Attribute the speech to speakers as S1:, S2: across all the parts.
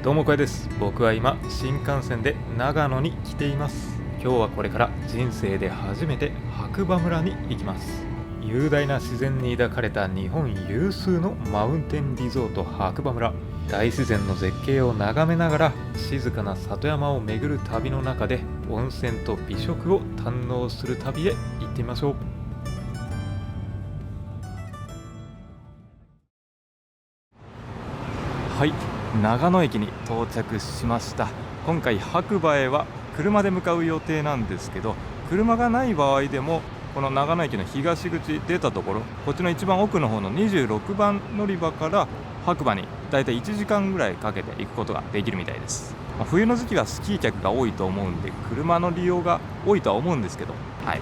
S1: どうも小屋です。僕は今新幹線で長野に来ています。今日はこれから人生で初めて白馬村に行きます。雄大な自然に抱かれた日本有数のマウンテンリゾート白馬村。大自然の絶景を眺めながら静かな里山を巡る旅の中で温泉と美食を堪能する旅へ行ってみましょう。はい、長野駅に到着しました。今回白馬へは車で向かう予定なんですけど、車がない場合でもこの長野駅の東口出たところ、こっちの一番奥の方の26番乗り場から白馬にだいたい1時間ぐらいかけて行くことができるみたいです。冬の時期はスキー客が多いと思うんで車の利用が多いとは思うんですけど、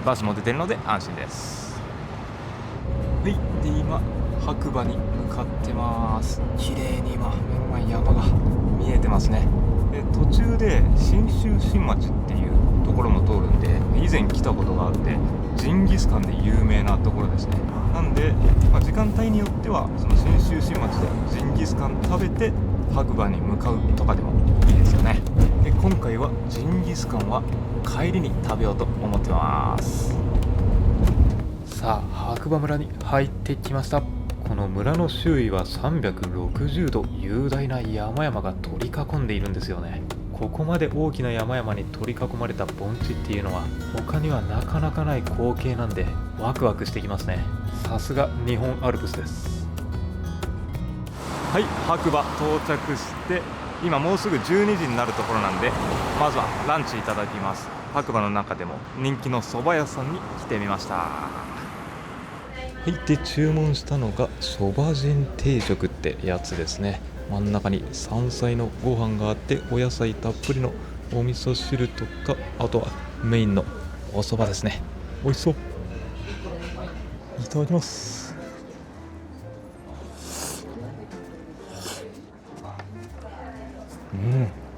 S1: バスも出てるので安心です。はい、で今白馬に向かってます。綺麗に今目の前に山が見えてますね。で途中で信州新町っていうところも通るんで、以前来たことがあってジンギスカンで有名なところですね。なんで、時間帯によってはその信州新町でジンギスカン食べて白馬に向かうとかでもいいですよね。で今回はジンギスカンは帰りに食べようと思ってます。さあ白馬村に入ってきました。この村の周囲は360度雄大な山々が取り囲んでいるんですよね。ここまで大きな山々に取り囲まれた盆地っていうのは他にはなかなかない光景なんでワクワクしてきますね。さすが日本アルプスです。はい、白馬到着して今もうすぐ12時になるところなんで、まずはランチいただきます。白馬の中でも人気の蕎麦屋さんに来てみました。はい、で注文したのが蕎麦膳定食ってやつですね。真ん中に山菜のご飯があってお野菜たっぷりのお味噌汁とか、あとはメインのお蕎麦ですね。美味しそう。いただきます。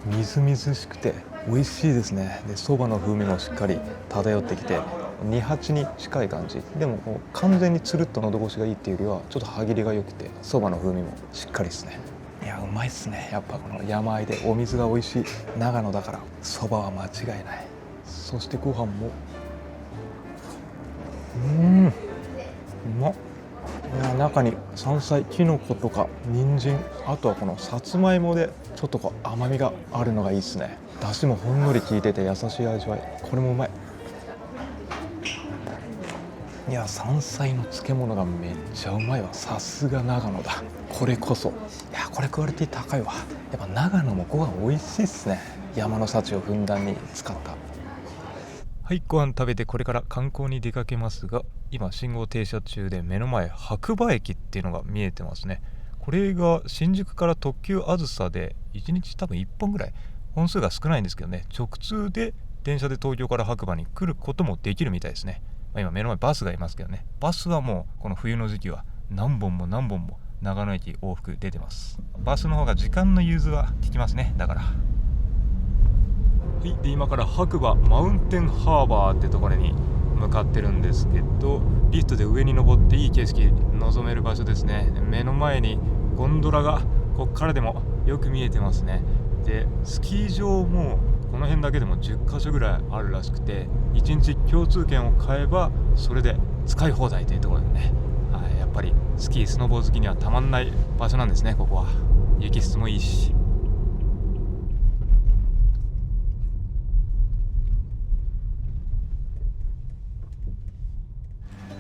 S1: みずみずしくて美味しいですね。で蕎麦の風味もしっかり漂ってきて二八に近い感じでも完全につるっと喉越しがいいっていうよりはちょっと歯切りが良くて蕎麦の風味もしっかりですね。いやうまいっすね。やっぱこの山あいでお水が美味しい長野だから蕎麦は間違いない。そしてご飯もうまっ。中に山菜、きのことか人参、あとはこのさつまいもでちょっと甘みがあるのがいいですね。だしもほんのり効いてて優しい味わい。これもうまい。いや山菜の漬物がめっちゃうまいわ。さすが長野だ。これこそ。いやこれクオリティ高いわ。やっぱ長野もご飯美味しいっすね。山の幸をふんだんに使った。はい、ご飯食べてこれから観光に出かけますが、今信号停車中で目の前白馬駅っていうのが見えてますね。これが新宿から特急あずさで1日多分1本ぐらい、本数が少ないんですけどね、直通で電車で東京から白馬に来ることもできるみたいですね。今目の前バスがいますけどね、バスはもうこの冬の時期は何本も長野駅往復出てます。バスの方が時間の融通は効きますね。だからはい、で今から白馬マウンテンハーバーってところに向かってるんですけど、リフトで上に登っていい景色望める場所ですね。目の前にゴンドラがこっからでもよく見えてますね。でスキー場もこの辺だけでも10カ所ぐらいあるらしくて、1日共通券を買えばそれで使い放題というところでね、やっぱりスキースノボー好きにはたまんない場所なんですね。ここは雪質もいいし。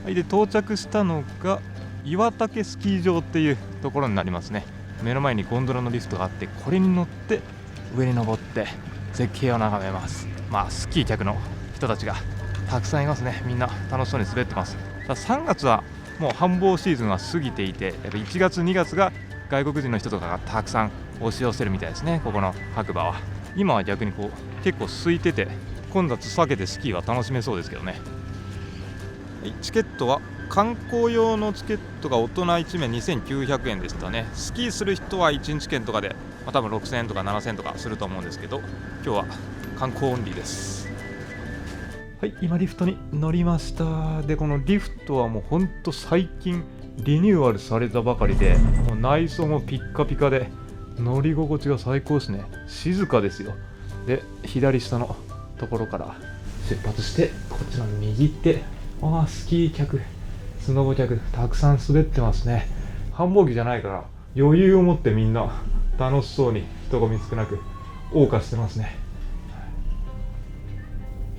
S1: で到着したのが岩岳スキー場っていうところになりますね。目の前にゴンドラのリフトがあって、これに乗って上に登って絶景を眺めます。スキー客の人たちがたくさんいますね。みんな楽しそうに滑ってます。3月はもう繁忙シーズンは過ぎていて、やっぱ1月2月が外国人の人とかがたくさん押し寄せるみたいですね。ここの白馬は今は逆に結構空いてて混雑避けてスキーは楽しめそうですけどね。チケットは観光用のチケットが大人1名2900円でしたね。スキーする人は1日券とかで、多分6000円とか7000円とかすると思うんですけど、今日は観光オンリーです。はい、今リフトに乗りました。でこのリフトはもうほんと最近リニューアルされたばかりで、もう内装もピッカピカで乗り心地が最高ですね。静かですよ。で左下のところから出発して、こっちの右手、スキー客、スノボ客たくさん滑ってますね。繁忙期じゃないから余裕を持ってみんな楽しそうに人混み少なく謳歌してますね。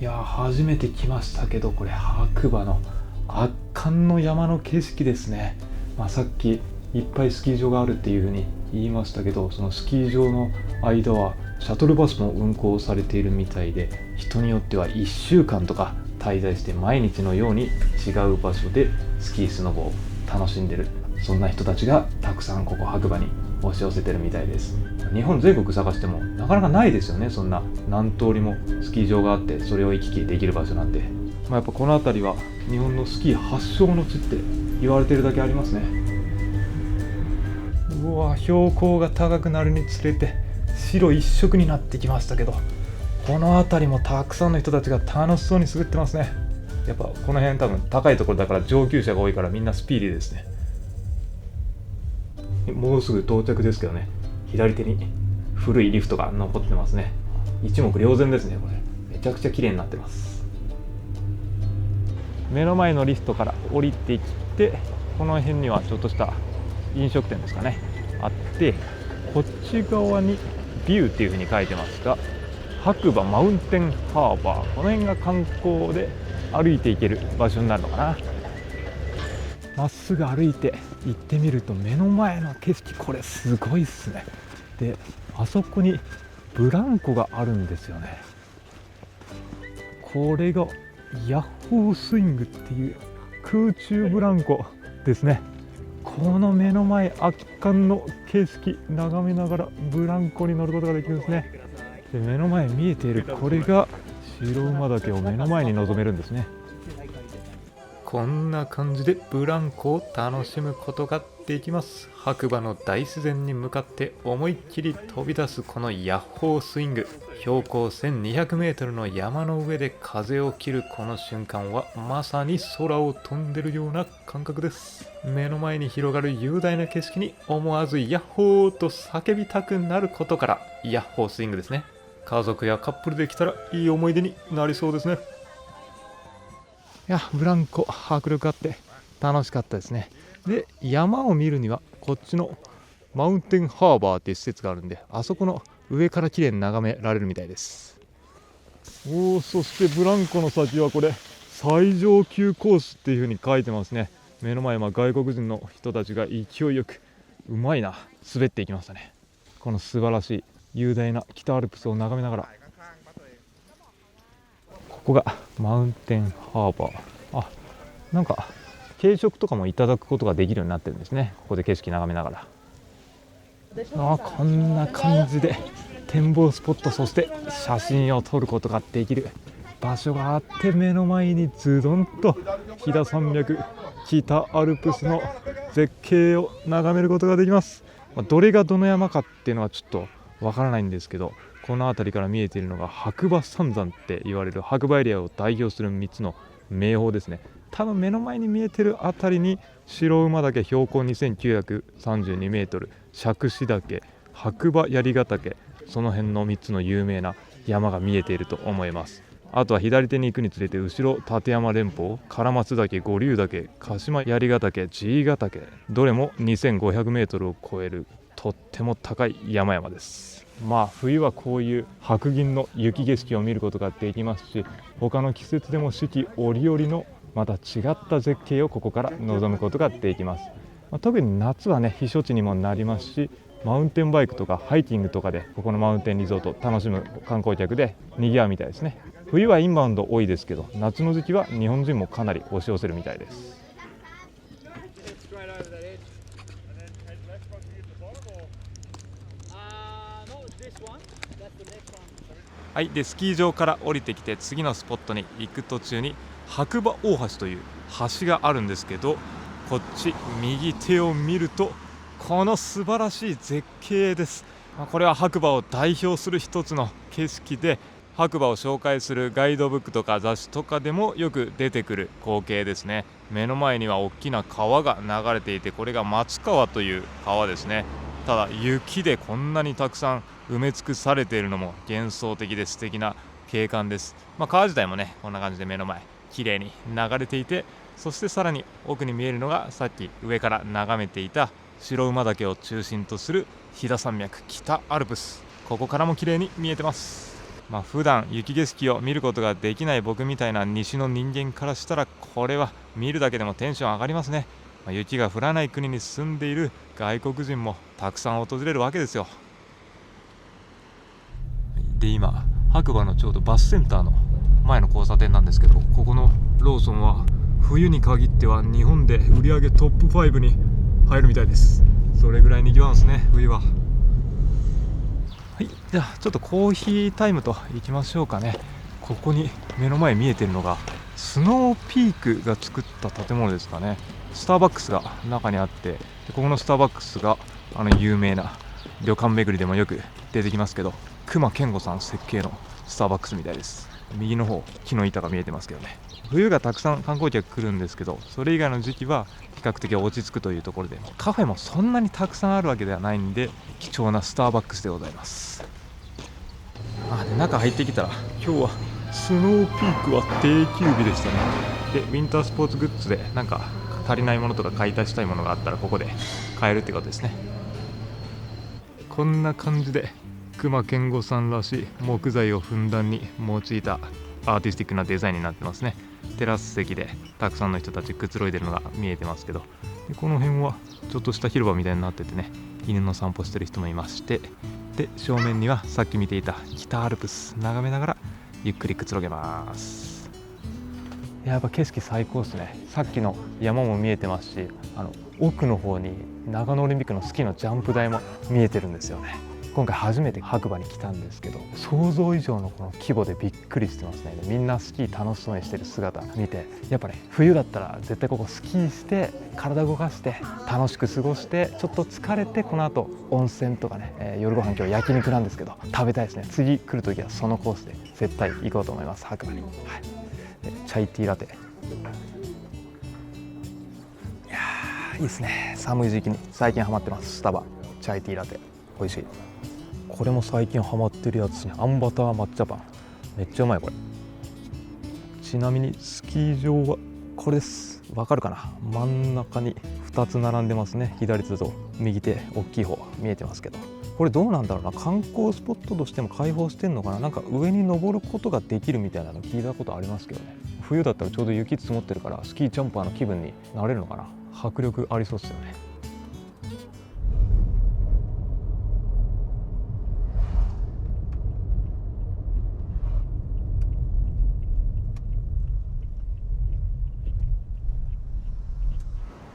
S1: いや初めて来ましたけど、これ白馬の圧巻の山の景色ですね。さっきいっぱいスキー場があるっていう風に言いましたけど、そのスキー場の間はシャトルバスも運行されているみたいで、人によっては1週間とか滞在して毎日のように違う場所でスキースノボを楽しんでる、そんな人たちがたくさんここ白馬に押し寄せてるみたいです。日本全国探してもなかなかないですよね。そんな何通りもスキー場があってそれを行き来できる場所なんて、やっぱこの辺りは日本のスキー発祥の地って言われてるだけありますね。うわ、標高が高くなるにつれて白一色になってきましたけど、この辺りもたくさんの人たちが楽しそうに滑ってますね。やっぱこの辺多分高いところだから上級者が多いからみんなスピーディーですね。もうすぐ到着ですけどね、左手に古いリフトが残ってますね。一目瞭然ですね。これめちゃくちゃ綺麗になってます。目の前のリフトから降りてきて、この辺にはちょっとした飲食店ですかねあって、こっち側にビューっていう風に書いてますが、白馬マウンテンハーバー、この辺が観光で歩いていける場所になるのかな。まっすぐ歩いて行ってみると、目の前の景色これすごいっすね。であそこにブランコがあるんですよね。これがヤッホースイングっていう空中ブランコですね。この目の前圧巻の景色眺めながらブランコに乗ることができるんですね。で目の前見えているこれが白馬岳を目の前に望めるんですね。こんな感じでブランコを楽しむことができます。白馬の大自然に向かって思いっきり飛び出すこのヤッホースイング。標高 1200m の山の上で風を切るこの瞬間はまさに空を飛んでるような感覚です。目の前に広がる雄大な景色に思わずヤッホーと叫びたくなることからヤッホースイングですね。家族やカップルで来たらいい思い出になりそうですね。いやブランコ迫力あって楽しかったですね。で山を見るにはこっちのマウンテンハーバーっていう施設があるんで、あそこの上から綺麗に眺められるみたいです。そしてブランコの先はこれ最上級コースっていう風に書いてますね。目の前は外国人の人たちが勢いよくうまいな滑っていきましたね。この素晴らしい雄大な北アルプスを眺めながら、ここがマウンテンハーバー。なんか軽食とかもいただくことができるようになってるんですね。ここで景色眺めながら、こんな感じで展望スポット、そして写真を撮ることができる場所があって、目の前にズドンと飛騨山脈、北アルプスの絶景を眺めることができます。どれがどの山かっていうのはちょっとわからないんですけど、この辺りから見えているのが白馬三山って言われる白馬エリアを代表する3つの名峰ですね。多分目の前に見えてる辺りに白馬岳標高 2932m、 杓子岳、白馬槍ヶ岳、その辺の3つの有名な山が見えていると思います。あとは左手に行くにつれて後ろ立山連峰、唐松岳、五竜岳、鹿島槍ヶ岳、爺ヶ岳、どれも 2500m を超えるとっても高い山々です。冬はこういう白銀の雪景色を見ることができますし、他の季節でも四季折々のまた違った絶景をここから望むことができます。特に夏はね避暑地にもなりますし、マウンテンバイクとかハイキングとかでここのマウンテンリゾート楽しむ観光客で賑わうみたいですね。冬はインバウンド多いですけど、夏の時期は日本人もかなり押し寄せるみたいです。はい、でスキー場から降りてきて次のスポットに行く途中に白馬大橋という橋があるんですけど、こっち右手を見るとこの素晴らしい絶景です。これは白馬を代表する一つの景色で、白馬を紹介するガイドブックとか雑誌とかでもよく出てくる光景ですね。目の前には大きな川が流れていて、これが松川という川ですね。ただ雪でこんなにたくさん埋め尽くされているのも幻想的で素敵な景観です。川自体もねこんな感じで目の前綺麗に流れていて、そしてさらに奥に見えるのがさっき上から眺めていた白馬岳を中心とする飛騨山脈北アルプス、ここからも綺麗に見えてます。普段雪景色を見ることができない僕みたいな西の人間からしたら、これは見るだけでもテンション上がりますね。雪が降らない国に住んでいる外国人もたくさん訪れるわけですよ。で、今白馬のちょうどバスセンターの前の交差点なんですけど、ここのローソンは冬に限っては日本で売り上げトップ5に入るみたいです。それぐらいにぎわうんですね、冬は。はい、じゃあちょっとコーヒータイムといきましょうかね。ここに目の前見えてるのがスノーピークが作った建物ですかね。スターバックスが中にあって、ここのスターバックスが有名な旅館巡りでもよく出てきますけど、隈研吾さん設計のスターバックスみたいです。右の方木の板が見えてますけどね。冬がたくさん観光客来るんですけど、それ以外の時期は比較的落ち着くというところで、カフェもそんなにたくさんあるわけではないんで、貴重なスターバックスでございます。で中入ってきたら、今日はスノーピークは定休日でしたね。でウィンタースポーツグッズでなんか足りないものとか買い足したいものがあったらここで買えるってことですね。こんな感じで隈研吾さんらしい木材をふんだんに用いたアーティスティックなデザインになってますね。テラス席でたくさんの人たちくつろいでるのが見えてますけど、でこの辺はちょっとした広場みたいになっててね、犬の散歩してる人もいまして、で正面にはさっき見ていた北アルプス眺めながらゆっくりくつろげます。やっぱ景色最高ですね。さっきの山も見えてますし、奥の方に長野オリンピックのスキーのジャンプ台も見えてるんですよね。今回初めて白馬に来たんですけど、想像以上のこの規模でびっくりしてますね。みんなスキー楽しそうにしてる姿見て、やっぱり冬だったら絶対ここスキーして体動かして楽しく過ごして、ちょっと疲れてこの後温泉とかね、夜ご飯今日焼肉なんですけど食べたいですね。次来る時はそのコースで絶対行こうと思います、白馬に。チャイティーラテ、いやーいいですね。寒い時期に最近ハマってます。スタバチャイティーラテ美味しい。これも最近ハマってるやつですね。あんバター抹茶パンめっちゃうまいこれ。ちなみにスキー場はこれです。わかるかな。真ん中に2つ並んでますね。左手と右手大きい方見えてますけど、これどうなんだろうな。観光スポットとしても開放してんのかな。なんか上に登ることができるみたいなの聞いたことありますけどね。冬だったらちょうど雪積もってるからスキージャンパーの気分になれるのかな。迫力ありそうですよね。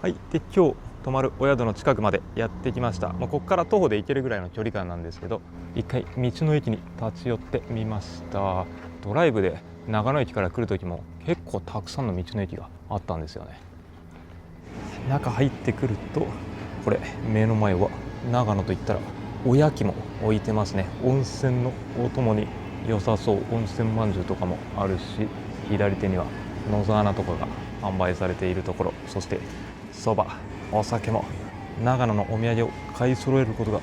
S1: はい、で今日泊まるお宿の近くまでやってきました。ここから徒歩で行けるぐらいの距離感なんですけど、一回道の駅に立ち寄ってみました。ドライブで長野駅から来る時も結構たくさんの道の駅があったんですよね。中入ってくると、これ目の前は長野といったらおやきも置いてますね。温泉のお供に良さそう温泉まんじゅうとかもあるし、左手には野沢菜とかが販売されているところ、そしてそば、お酒も長野のお土産を買い揃えることが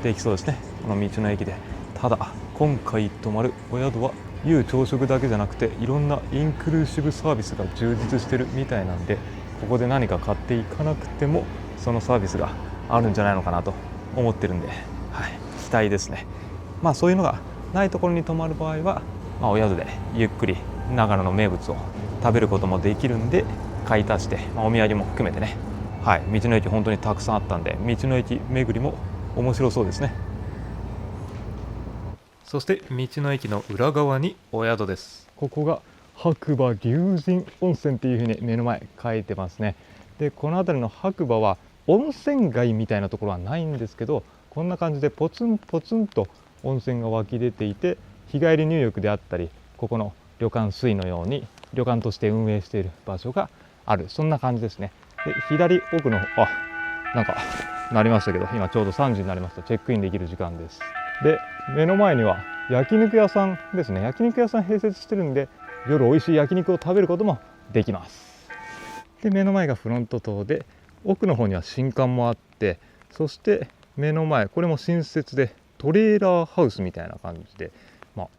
S1: できそうですね、この道の駅で。ただ今回泊まるお宿は夕朝食だけじゃなくていろんなインクルーシブサービスが充実してるみたいなんで、ここで何か買っていかなくてもそのサービスがあるんじゃないのかなと思ってるんで、期待ですね。そういうのがないところに泊まる場合は、お宿でゆっくり長野の名物を食べることもできるんで、買い足して、お土産も含めてね、道の駅本当にたくさんあったんで、道の駅巡りも面白そうですね。そして道の駅の裏側にお宿です。ここが白馬龍神温泉っていうふうに目の前書いてますね。でこの辺りの白馬は温泉街みたいなところはないんですけど、こんな感じでポツンポツンと温泉が湧き出ていて、日帰り入浴であったり、ここの旅館水のように旅館として運営している場所がある、そんな感じですね。で左奥のなんかなりましたけど、今ちょうど3時になりました。チェックインできる時間です。で目の前には焼肉屋さんですね。焼肉屋さん併設してるんで、夜美味しい焼肉を食べることもできます。で目の前がフロント棟で、奥の方には新館もあって、そして目の前これも新設でトレーラーハウスみたいな感じで、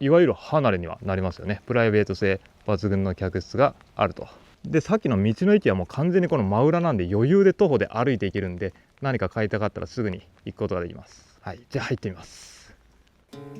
S1: いわゆる離れにはなりますよね。プライベート性抜群の客室があると。でさっきの道の駅はもう完全にこの真裏なんで余裕で徒歩で歩いていけるんで、何か買いたかったらすぐに行くことができます。はい、じゃあ入ってみます。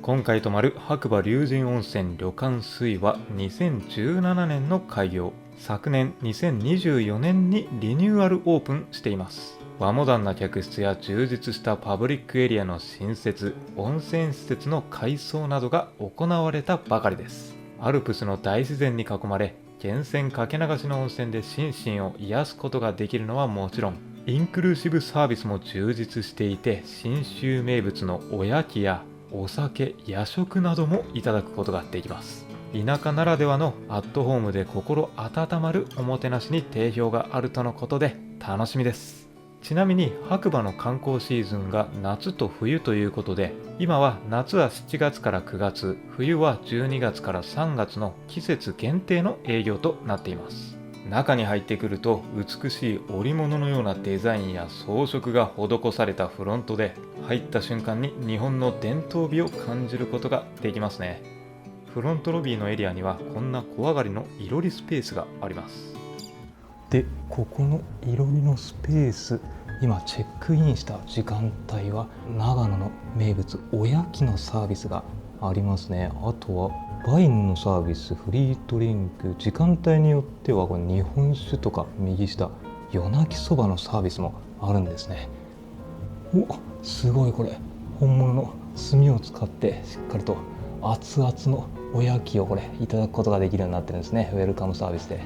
S1: 今回泊まる白馬龍神温泉旅館水は2017年の開業、昨年2024年にリニューアルオープンしています。和モダンな客室や充実したパブリックエリアの新設、温泉施設の改装などが行われたばかりです。アルプスの大自然に囲まれ、源泉かけ流しの温泉で心身を癒すことができるのはもちろん、インクルーシブサービスも充実していて、信州名物のおやきやお酒、夜食などもいただくことができます。田舎ならではのアットホームで心温まるおもてなしに定評があるとのことで楽しみです。ちなみに白馬の観光シーズンが夏と冬ということで、今は夏は7月から9月、冬は12月から3月の季節限定の営業となっています。中に入ってくると美しい織物のようなデザインや装飾が施されたフロントで、入った瞬間に日本の伝統美を感じることができますね。フロントロビーのエリアにはこんな小上がりのいろりスペースがあります。で、ここのいろりのスペース、今チェックインした時間帯は長野の名物おやきのサービスがありますね。あとはワインのサービス、フリードリンク、時間帯によってはこれ日本酒とか、右下夜泣きそばのサービスもあるんですね。お、すごい、これ本物の炭を使ってしっかりと熱々のおやきをこれいただくことができるようになってるんですね。ウェルカムサービスで。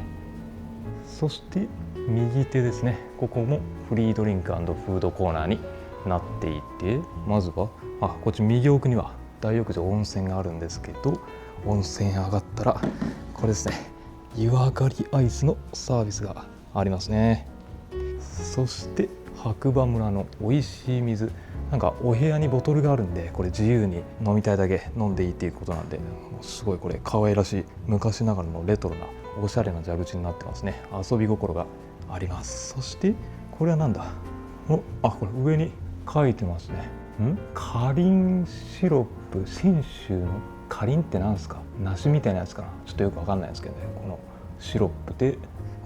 S1: そして右手ですね、ここもフリードリンク&フードコーナーになっていて、まずはこっち右奥には大浴場温泉があるんですけど、温泉上がったらこれですね、湯上がりアイスのサービスがありますね。そして白馬村の美味しい水、なんかお部屋にボトルがあるんで、これ自由に飲みたいだけ飲んでいいっていうことなんで、すごいこれ可愛らしい昔ながらのレトロなおしゃれな蛇口になってますね。遊び心があります。そしてこれはなんだ、これ上に書いてますね。かりんシロップ、信州のかりんってなんですか、梨みたいなやつかな、ちょっとよくわかんないですけどね。このシロップで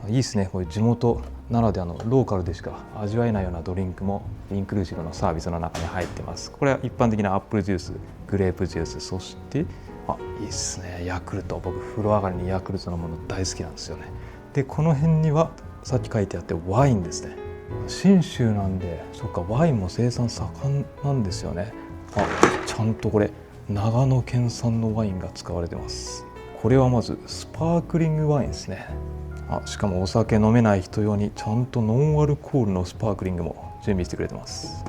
S1: いいですね。こういう地元ならではのローカルでしか味わえないようなドリンクもインクルーシブのサービスの中に入ってます。これは一般的なアップルジュース、グレープジュース、そしていいですね、ヤクルト。僕風呂上がりにヤクルトのもの大好きなんですよね。でこの辺にはさっき書いてあってワインですね。信州なんで、そっか、ワインも生産盛んなんですよね。ちゃんとこれ長野県産のワインが使われてます。これはまずスパークリングワインですね。しかもお酒飲めない人用にちゃんとノンアルコールのスパークリングも準備してくれてます。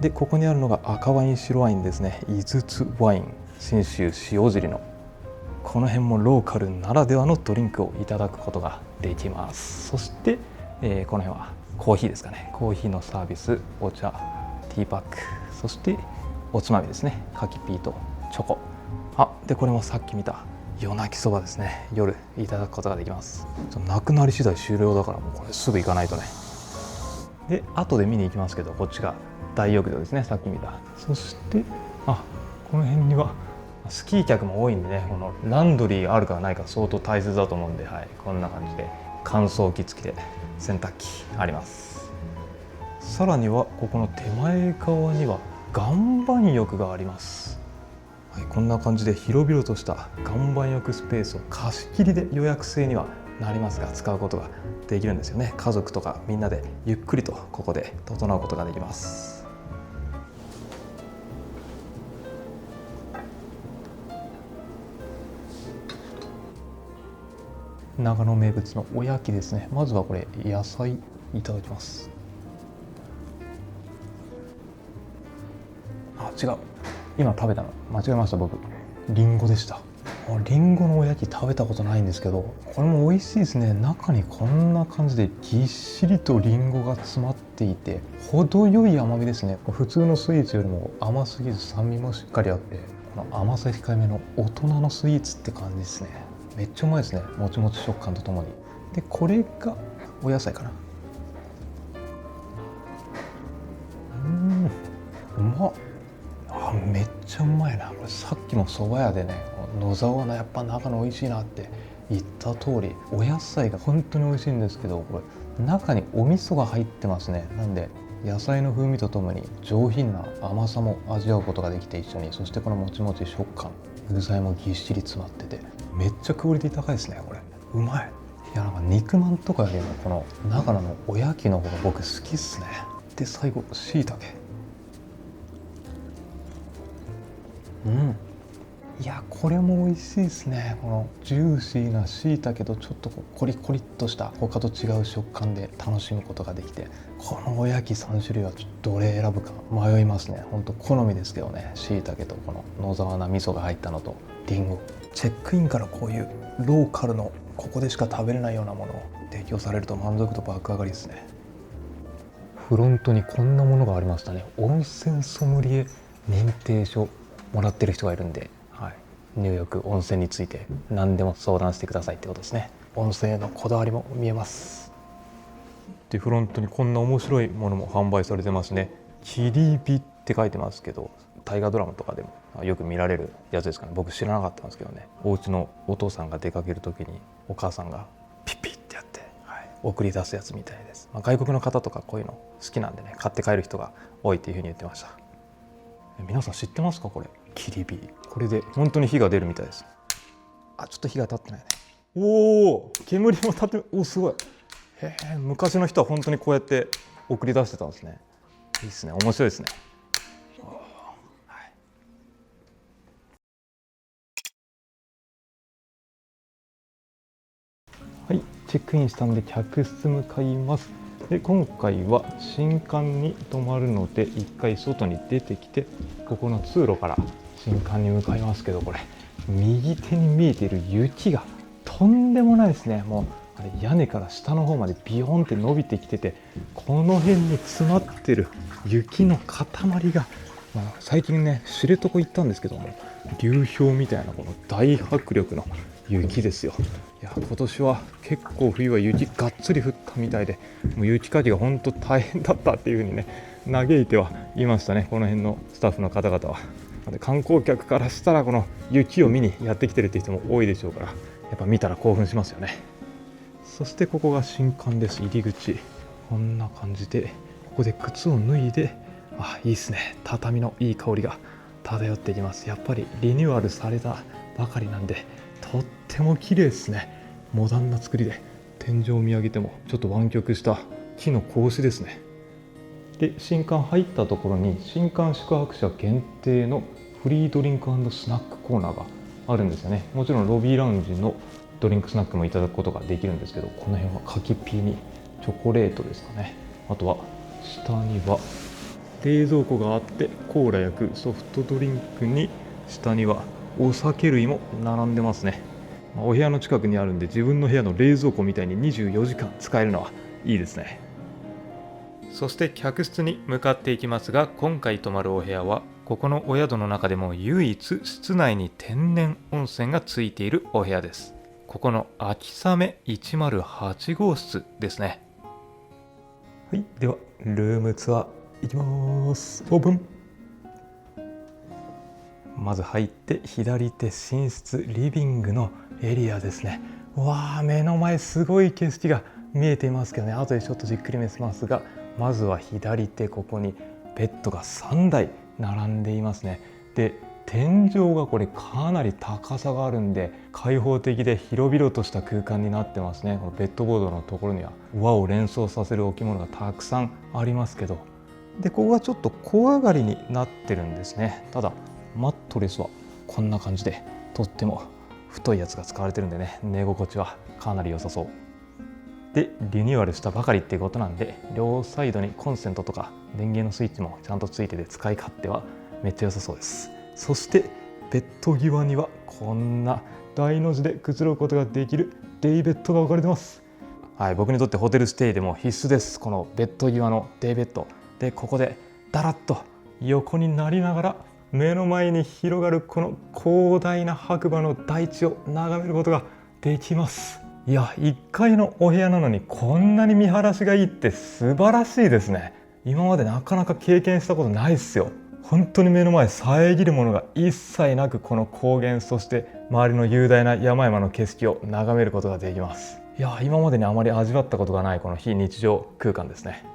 S1: でここにあるのが赤ワイン、白ワインですね。井筒ワイン、信州塩尻の。この辺もローカルならではのドリンクをいただくことができます。そして、この辺はコーヒーですかね。コーヒーのサービス、お茶、ティーパック、そしておつまみですね。柿ピーとチョコ。でこれもさっき見た夜泣きそばですね。夜いただくことができます。なくなり次第終了だから、もうこれすぐ行かないとね。で後で見に行きますけど、こっちが大浴場ですね、さっき見た。そしてこの辺にはスキー客も多いんでね、このランドリーあるかないか相当大切だと思うんで、こんな感じで乾燥機付きで洗濯機あります。さらにはここの手前側には岩盤浴があります。こんな感じで広々とした岩盤浴スペースを貸し切りで予約制にはなりますが、使うことができるんですよね。家族とかみんなでゆっくりとここで整うことができます。長野名物のおやきですね。まずはこれ野菜いただきます。違う、今食べたの間違えました。僕リンゴでした。リンゴのおやき食べたことないんですけど、これも美味しいですね。中にこんな感じでぎっしりとリンゴが詰まっていて、程よい甘みですね。普通のスイーツよりも甘すぎず酸味もしっかりあって、この甘さ控えめの大人のスイーツって感じですね。めっちゃうまいですね。もちもち食感とともに。でこれがお野菜かな。
S2: うまっ。めっちゃうまいな。これさっきも蕎麦屋でね、野沢菜やっぱ長野美味しいなって言った通り、お野菜が本当に美味しいんですけど、これ中にお味噌が入ってますね。なんで野菜の風味とともに上品な甘さも味わうことができて、一緒に、そしてこのもちもち食感、具材もぎっしり詰まってて、めっちゃクオリティ高いですね。これうまい。いや、なんか肉まんとかよりもこの長野のおやきの方が僕好きっすね。で最後しいたけ。いや、これも美味しいですね。このジューシーなしいたけとちょっとコリコリっとした他と違う食感で楽しむことができて、このおやき3種類はちょっとどれ選ぶか迷いますね。ほんと好みですけどね。しいたけとこの野沢菜味噌が入ったのとりんご。チェックインからこういうローカルのここでしか食べれないようなものを提供されると満足度爆上がりですね。フロントにこんなものがありましたね。温泉ソムリエ認定書もらってる人がいるんで、入浴温泉について何でも相談してくださいってことですね。温泉へのこだわりも見えます。でフロントにこんな面白いものも販売されてますね。切り火って書いてますけど、大河ドラマとかでもよく見られるやつですかね。僕知らなかったんですけどね。お家のお父さんが出かける時にお母さんがピッピッってやって、送り出すやつみたいです。外国の方とかこういうの好きなんでね、買って帰る人が多いっていうふうに言ってました。皆さん知ってますか？これ切り火。これで本当に火が出るみたいです。ちょっと火が立ってないね。おお、煙も立ってる。お、すごい。へえ、昔の人は本当にこうやって送り出してたんですね。いいですね、面白いですね。はい、チェックインしたんで客室向かいます。で今回は新館に泊まるので一回外に出てきて、ここの通路から新館に向かいますけど、これ右手に見えている雪がとんでもないですね。もうあれ屋根から下の方までビヨーンって伸びてきてて、この辺に詰まってる雪の塊が、最近ね知床行ったんですけども、流氷みたいなこの大迫力の雪ですよ。いや、今年は結構冬は雪がっつり降ったみたいで、もう雪かきが本当大変だったっていう風にね嘆いてはいましたね、この辺のスタッフの方々は。で観光客からしたらこの雪を見にやってきてるっていう人も多いでしょうから、やっぱ見たら興奮しますよね。そしてここが新館です。入り口こんな感じで、ここで靴を脱いで、いいですね、畳のいい香りが漂ってきます。やっぱりリニューアルされたばかりなんでとっても綺麗ですね。モダンな作りで、天井を見上げてもちょっと湾曲した木の格子ですね。で新館入ったところに新館宿泊者限定のフリードリンク&スナックコーナーがあるんですよね。もちろんロビーラウンジのドリンクスナックもいただくことができるんですけど、この辺は柿ピーにチョコレートですかね。あとは下には冷蔵庫があって、コーラ焼くソフトドリンクに、下にはお酒類も並んでますね。お部屋の近くにあるんで、自分の部屋の冷蔵庫みたいに24時間使えるのはいいですね。そして客室に向かっていきますが、今回泊まるお部屋はここのお宿の中でも唯一室内に天然温泉がついているお部屋です。ここの秋雨108号室ですね。はい、ではルームツアー行きます。オープン。まず入って左手寝室リビングのエリアですね。わあ、目の前すごい景色が見えていますけどね、後でちょっとじっくり見せますが、まずは左手、ここにベッドが3台並んでいますね。で天井がこれかなり高さがあるんで、開放的で広々とした空間になってますね。このベッドボードのところには和を連想させる置物がたくさんありますけど、でここがちょっと小上がりになってるんですね。ただマットレスはこんな感じで、とっても太いやつが使われてるんでね、寝心地はかなり良さそうで、リニューアルしたばかりっていうことなんで、両サイドにコンセントとか電源のスイッチもちゃんとついてて、使い勝手はめっちゃ良さそうです。そしてベッド際にはこんな大の字でくつろぐことができるデイベッドが置かれてます。はい、僕にとってホテルステイでも必須です。このベッド際のデイベッドで、ここでだらっと横になりながら、目の前に広がるこの広大な白馬の大地を眺めることができます。いや、1階のお部屋なのにこんなに見晴らしがいいって素晴らしいですね。今までなかなか経験したことないですよ。本当に目の前遮るものが一切なく、この高原、そして周りの雄大な山々の景色を眺めることができます。いや、今までにあまり味わったことがないこの非日常空間ですね。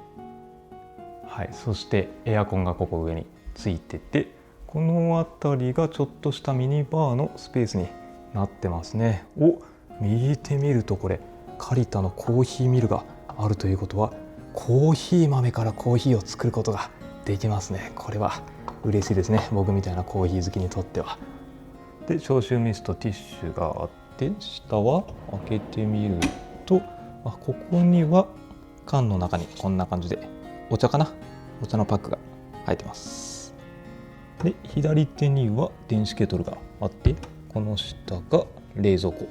S2: はい、そしてエアコンがここ上についてて、この辺りがちょっとしたミニバーのスペースになってますね。見てみるとこれカリタのコーヒーミルがあるということは、コーヒー豆からコーヒーを作ることができますね。これは嬉しいですね、僕みたいなコーヒー好きにとっては。で、消臭ミスト、ティッシュがあって、下は開けてみると、ここには缶の中にこんな感じでお茶のパックが入ってます。で、左手には電子ケトルがあって、この下が冷蔵庫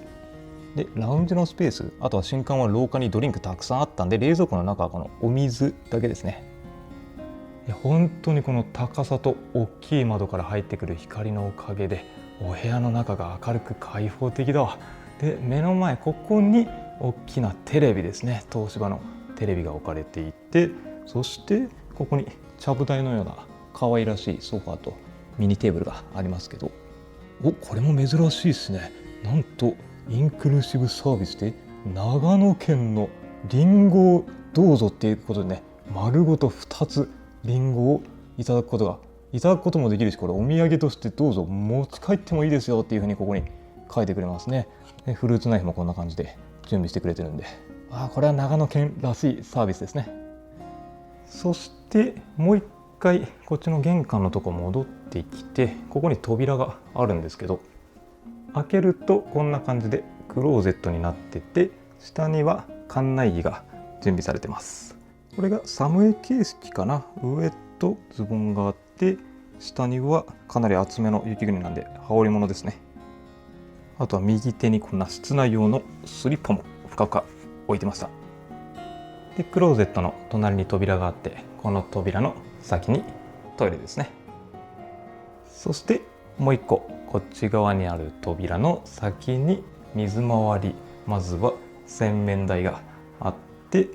S2: で、ラウンジのスペース、あとは新館は廊下にドリンクたくさんあったんで、冷蔵庫の中はこのお水だけですね。本当にこの高さと大きい窓から入ってくる光のおかげで、お部屋の中が明るく開放的だわ。で、目の前ここに大きなテレビですね、東芝のテレビが置かれていて、そしてここにちゃぶ台のような可愛らしいソファーとミニテーブルがありますけど、これも珍しいですね。なんとインクルーシブサービスで長野県のリンゴをどうぞっていうことでね、丸ごと2つリンゴをいただくこともできるし、これお土産としてどうぞ持ち帰ってもいいですよっていうふうにここに書いてくれますね。で、フルーツナイフもこんな感じで準備してくれてるんで、これは長野県らしいサービスですね。そしてもう一回こっちの玄関のとこ戻ってきて、ここに扉があるんですけど、開けるとこんな感じでクローゼットになってて、下には館内着が準備されてます。これがサムエ形式かな。上とズボンがあって、下にはかなり厚めの雪国なんで羽織物ですね。あとは右手にこんな室内用のスリッパもふかふか置いてました。で、クローゼットの隣に扉があって、この扉の先にトイレですね。そしてもう一個こっち側にある扉の先に水回り、まずは洗面台があって、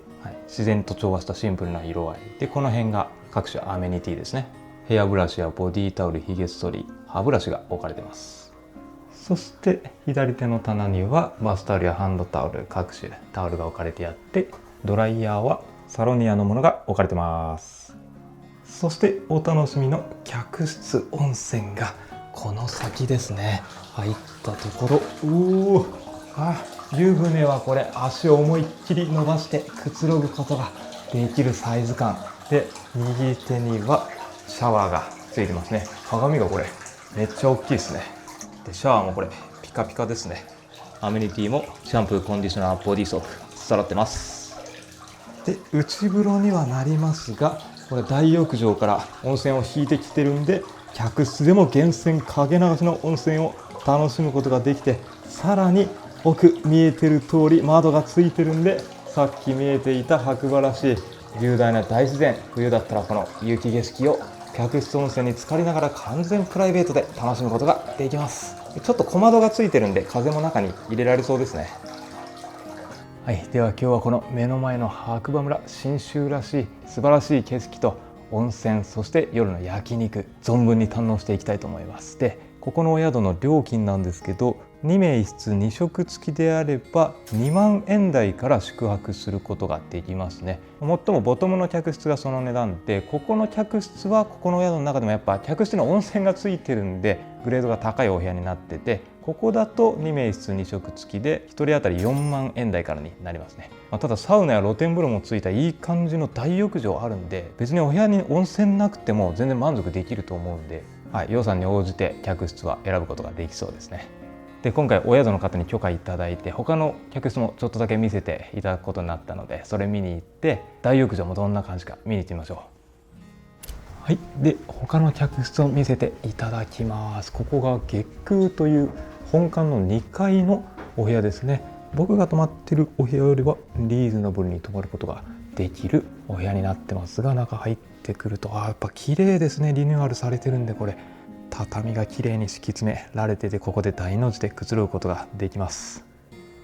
S2: 自然と調和したシンプルな色合いで、この辺が各種アメニティですね。ヘアブラシやボディタオル、ヒゲ剃り、歯ブラシが置かれてます。そして左手の棚にはバスタオルやハンドタオル、各種タオルが置かれてあって、ドライヤーはサロニアのものが置かれてます。そしてお楽しみの客室温泉がこの先ですね。入ったところ、湯船はこれ足を思いっきり伸ばしてくつろぐことができるサイズ感で、右手にはシャワーがついてますね。鏡がこれめっちゃ大きいですね。で、シャワーもこれピカピカですね。アメニティもシャンプー、コンディショナー、ボディーソープ揃ってます。で、内風呂にはなりますが、これ大浴場から温泉を引いてきてるんで、客室でも源泉かけ流しの温泉を楽しむことができて、さらに奥見えてる通り窓がついてるんで、さっき見えていた白馬らしい雄大な大自然、冬だったらこの雪景色を客室温泉に浸かりながら完全プライベートで楽しむことができます。ちょっと小窓がついてるんで風も中に入れられそうですね。はい、では今日はこの目の前の白馬村、信州らしい素晴らしい景色と温泉、そして夜の焼肉、存分に堪能していきたいと思います。で、ここのお宿の料金なんですけど、2名1室2食付きであれば2万円台から宿泊することができますね。最もボトムの客室がその値段で、ここの客室はここのお宿の中でもやっぱ客室の温泉がついてるんでグレードが高いお部屋になってて、ここだと2名1室2食付きで1人当たり4万円台からになりますね。ただサウナや露天風呂もついたいい感じの大浴場あるんで、別にお部屋に温泉なくても全然満足できると思うんで、予算に応じて客室は選ぶことができそうですね。で、今回お宿の方に許可いただいて、他の客室もちょっとだけ見せていただくことになったので、それ見に行って大浴場もどんな感じか見に行ってみましょう。はい、で他の客室を見せていただきます。ここが月空という本館の2階のお部屋ですね。僕が泊まってるお部屋よりはリーズナブルに泊まることができるお部屋になってますが、中入ってくるとやっぱ綺麗ですね。リニューアルされてるんで、これ畳が綺麗に敷き詰められてて、ここで大の字でくつろぐことができます。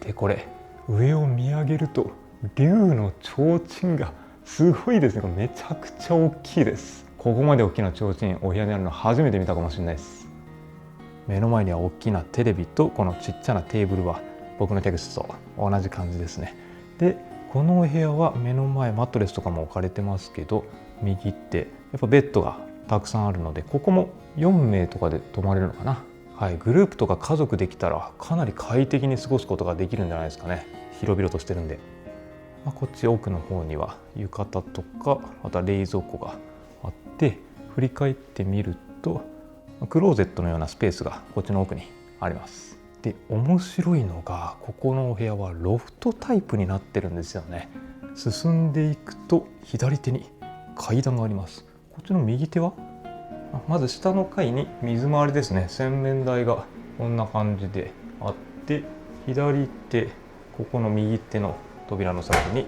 S2: で、これ上を見上げると竜の提灯がすごいですね。これめちゃくちゃ大きいです。ここまで大きな提灯お部屋にあるの初めて見たかもしれないです。目の前には大きなテレビとこのちっちゃなテーブルは僕の客室と同じ感じですね。でこのお部屋は目の前マットレスとかも置かれてますけど、右ってやっぱベッドがたくさんあるので、ここも4名とかで泊まれるのかな。はい、グループとか家族できたらかなり快適に過ごすことができるんじゃないですかね。広々としてるんで、こっち奥の方には浴衣とか、また冷蔵庫があって、振り返ってみるとクローゼットのようなスペースがこっちの奥にあります。で面白いのが、ここのお部屋はロフトタイプになってるんですよね。進んでいくと左手に階段があります。こっちの右手はまず下の階に水回りですね。洗面台がこんな感じであって、左手、ここの右手の扉の先に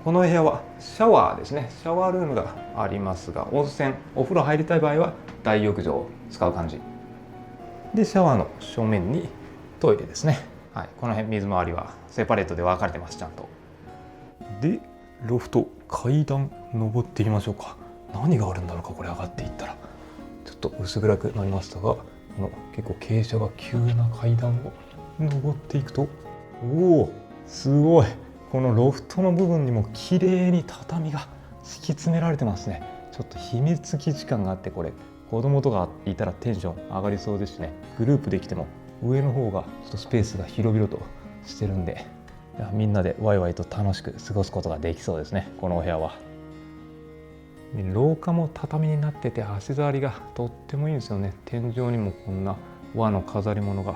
S2: この部屋はシャワーですね。シャワールームがありますが、温泉お風呂入りたい場合は大浴場を使う感じで、シャワーの正面にトイレですね。はい、この辺水回りはセパレートで分かれてます、ちゃんと。でロフト階段登っていきましょうか。何があるんだろうか、これ上がっていったら。ちょっと薄暗くなりましたが、この結構傾斜が急な階段を登っていくと、おおすごい、このロフトの部分にも綺麗に畳が敷き詰められてますね。ちょっと秘密基地感があって、これ子供とかいたらテンション上がりそうですしね。グループできても上の方がちょっとスペースが広々としてるんで、みんなでワイワイと楽しく過ごすことができそうですね、このお部屋は。廊下も畳になってて、足触りがとってもいいんですよね。天井にもこんな和の飾り物が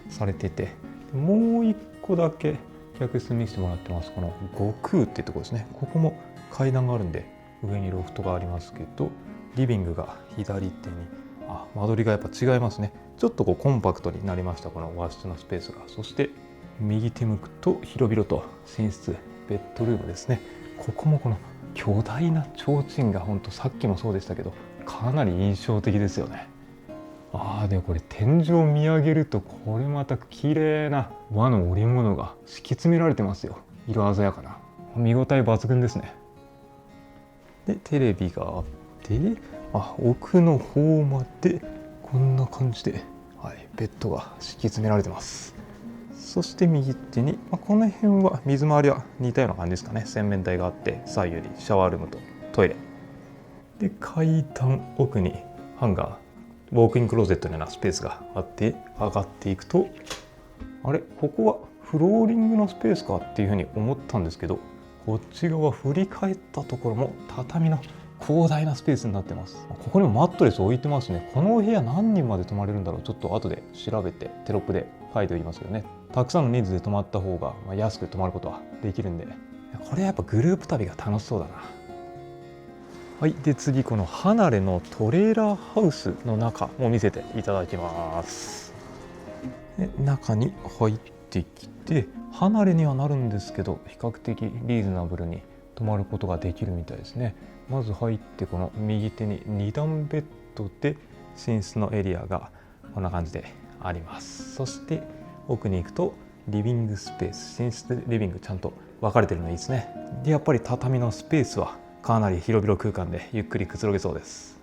S2: されてて、もう一個だけ客室見せてもらってます。この悟空っていうところですね。ここも階段があるんで、上にロフトがありますけど、リビングが左手に、間取りがやっぱ違いますね。ちょっとこうコンパクトになりました、この和室のスペースが。そして右手向くと広々と寝室、ベッドルームですね。ここもこの巨大な提灯が、ほんとさっきもそうでしたけど、かなり印象的ですよね。でもこれ天井見上げると、これまた綺麗な和の織物が敷き詰められてますよ。色鮮やかな、見応え抜群ですね。でテレビがあって、奥の方までこんな感じで、ベッドが敷き詰められてます。そして右手に、この辺は水回りは似たような感じですかね。洗面台があって、左右にシャワールームとトイレで、階段奥にハンガー、ウォークインクローゼットのようなスペースがあって、上がっていくと、ここはフローリングのスペースかっていうふうに思ったんですけど、こっち側振り返ったところも畳の広大なスペースになってます。ここにもマットレス置いてますね。このお部屋何人まで泊まれるんだろう。ちょっと後で調べてテロップで書いておきますけどね。たくさんの人数で泊まった方が安く泊まることはできるんで、これやっぱグループ旅が楽しそうだな。はい、で次この離れのトレーラーハウスの中も見せていただきます。で中に入ってきて、離れにはなるんですけど、比較的リーズナブルに泊まることができるみたいですね。まず入って、この右手に2段ベッドで寝室のエリアがこんな感じであります。そして奥に行くとリビングスペース、寝室リビングちゃんと分かれてるのいいですね。でやっぱり畳のスペースはかなり広々空間でゆっくりくつろげそうです。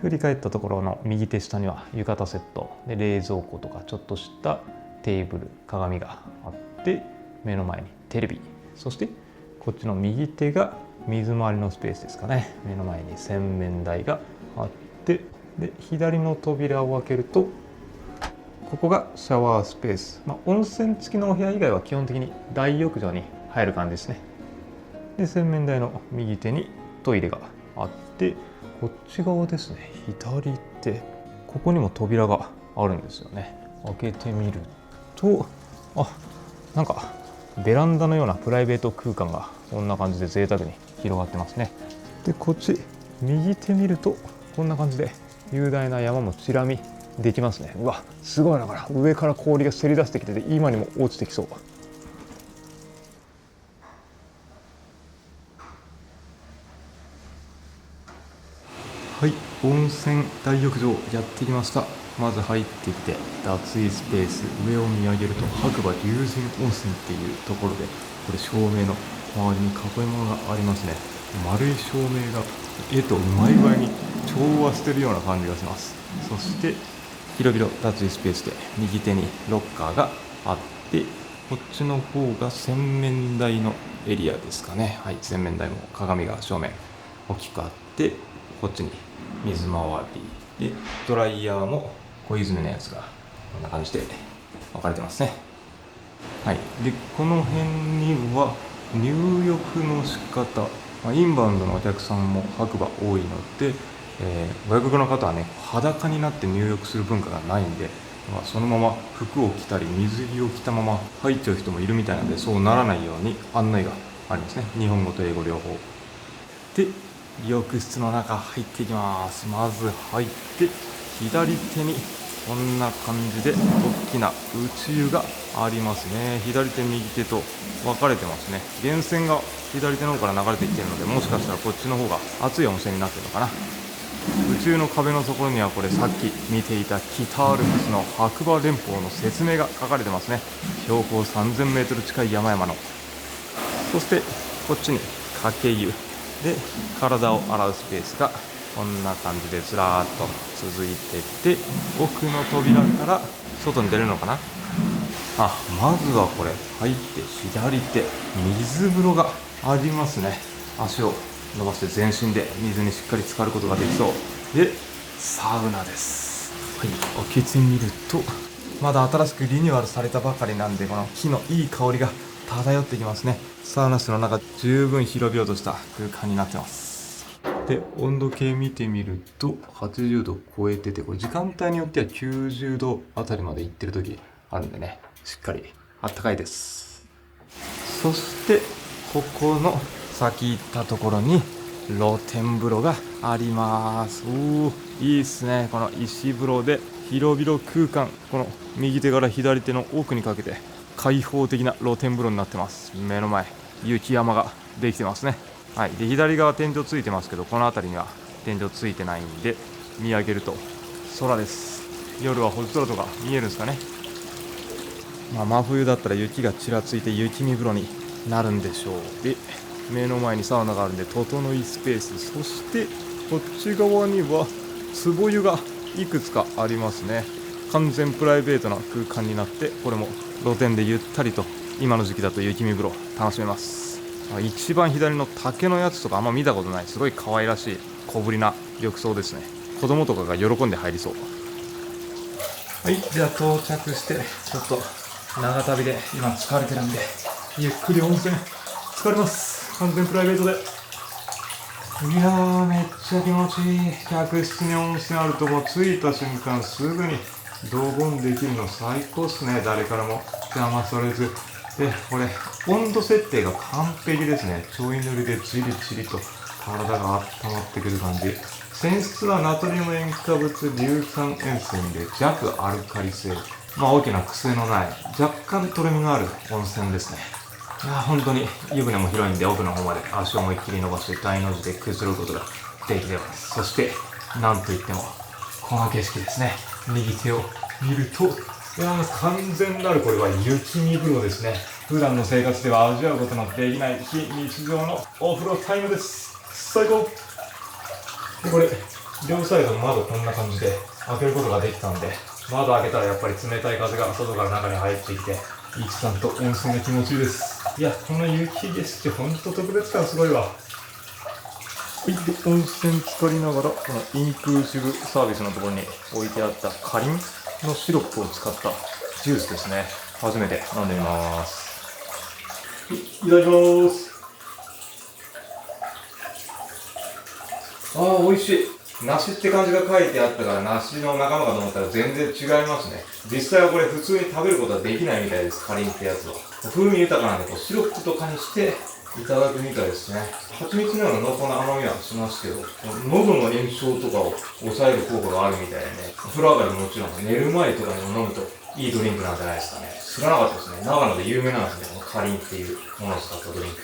S2: 振り返ったところの右手下には浴衣セットで、冷蔵庫とかちょっとしたテーブル、鏡があって、目の前にテレビ、そしてこっちの右手が水回りのスペースですかね。目の前に洗面台があって、で左の扉を開けると、ここがシャワースペース、温泉付きのお部屋以外は基本的に大浴場に入る感じですね。で洗面台の右手にトイレがあって、こっち側ですね、左手、ここにも扉があるんですよね。開けてみると、なんかベランダのようなプライベート空間がこんな感じで贅沢に広がってますね。でこっち右手見ると、こんな感じで雄大な山もちら見できますね。うわすごいな、これ上から氷がせり出してきてて、今にも落ちてきそう。はい、温泉大浴場やってきました。まず入ってきて脱衣スペース、上を見上げると白馬龍神温泉っていうところで、これ照明の周りに囲い物がありますね。
S1: 丸い照明が絵とうまい具合に調和してるような感じがします。そして広々立つスペースで右手にロッカーがあって、こっちの方が洗面台のエリアですかね。はい、洗面台も鏡が正面大きくあって、こっちに水回りで、ドライヤーも小泉のやつがこんな感じで分かれてますね。はい、でこの辺には入浴の仕方、インバウンドのお客さんも白馬多いので、外国の方はね裸になって入浴する文化がないんで、そのまま服を着たり水着を着たまま入っちゃう人もいるみたいなので、そうならないように案内がありますね。日本語と英語両方で、浴室の中入っていきます。まず入って左手にこんな感じで大きな内湯がありますね。左手右手と分かれてますね。源泉が左手の方から流れてきてるので、もしかしたらこっちの方が熱い温泉になってるのかな。宇宙の壁のところにはこれさっき見ていた北アルプスの白馬連峰の説明が書かれてますね。標高 3000m 近い山々の。そしてこっちにかけ湯で体を洗うスペースがこんな感じでずらーっと続いてて、奥の扉から外に出るのかな。まずはこれ入って左手水風呂がありますね。足を伸ばして全身で水にしっかり浸かることができそうで、サウナです。はい、開けてみるとまだ新しくリニューアルされたばかりなんで、この木のいい香りが漂ってきますね。サウナ室の中十分広々とした空間になってます。で温度計見てみると80度超えてて、これ時間帯によっては90度あたりまでいってる時あるんでね、しっかりあったかいです。そしてここの先行ったところに露天風呂があります。いいっすね。この石風呂で広々空間、この右手から左手の奥にかけて開放的な露天風呂になってます。目の前雪山ができてますね。はい、で左側天井ついてますけど、この辺りには天井ついてないんで、見上げると空です。夜は星空とか見えるんですかね。真冬だったら雪がちらついて雪見風呂になるんでしょう。で目の前にサウナがあるんで整いスペース、そしてこっち側には壺湯がいくつかありますね。完全プライベートな空間になって、これも露天でゆったりと今の時期だと雪見風呂楽しめます。一番左の竹のやつとかあんま見たことない、すごい可愛らしい小ぶりな浴槽ですね。子供とかが喜んで入りそう。はい、じゃあ到着して、ちょっと長旅で今疲れてるんでゆっくり温泉浸かります。完全プライベートで。いやーめっちゃ気持ちいい。客室に温泉あるともう着いた瞬間すぐにドボンできるの最高っすね。誰からも邪魔されずで、これ温度設定が完璧ですね。ちょい塗りでじりじりと体が温まってくる感じ。泉質はナトリウム塩化物硫酸塩泉で弱アルカリ性、大きな癖のない若干とろみのある温泉ですね。本当に湯船も広いんで、奥の方まで足を思いっきり伸ばして大の字でくつろぐことができてます。そしてなんといってもこの景色ですね。右手を見ると、完全なるこれは雪見風呂ですね。普段の生活では味わうことのできない非日常のお風呂タイムです。最高で、これ両サイドの窓こんな感じで開けることができたんで、窓開けたらやっぱり冷たい風が外から中に入ってきて、一段と温泉が気持ちいいです。いや、この雪景色ほんと特別感すごいわ。で温泉浸かりながら、このインクルーシブサービスのところに置いてあったかりんのシロップを使ったジュースですね。初めて飲んでみます。いただきます。美味しい。梨って感じが書いてあったから梨の仲間かと思ったら全然違いますね。実際はこれ普通に食べることはできないみたいです。かりんってやつは風味豊かなんで、シロップとかにしていただくみたいですね。蜂蜜のような濃厚な甘みはしますけど、喉の炎症とかを抑える効果があるみたいでね、風呂上がりもちろん寝る前とかにも飲むといいドリンクなんじゃないですかね。知らなかったですね。長野で有名なんですね、このかりんっていうものを使ったドリンク。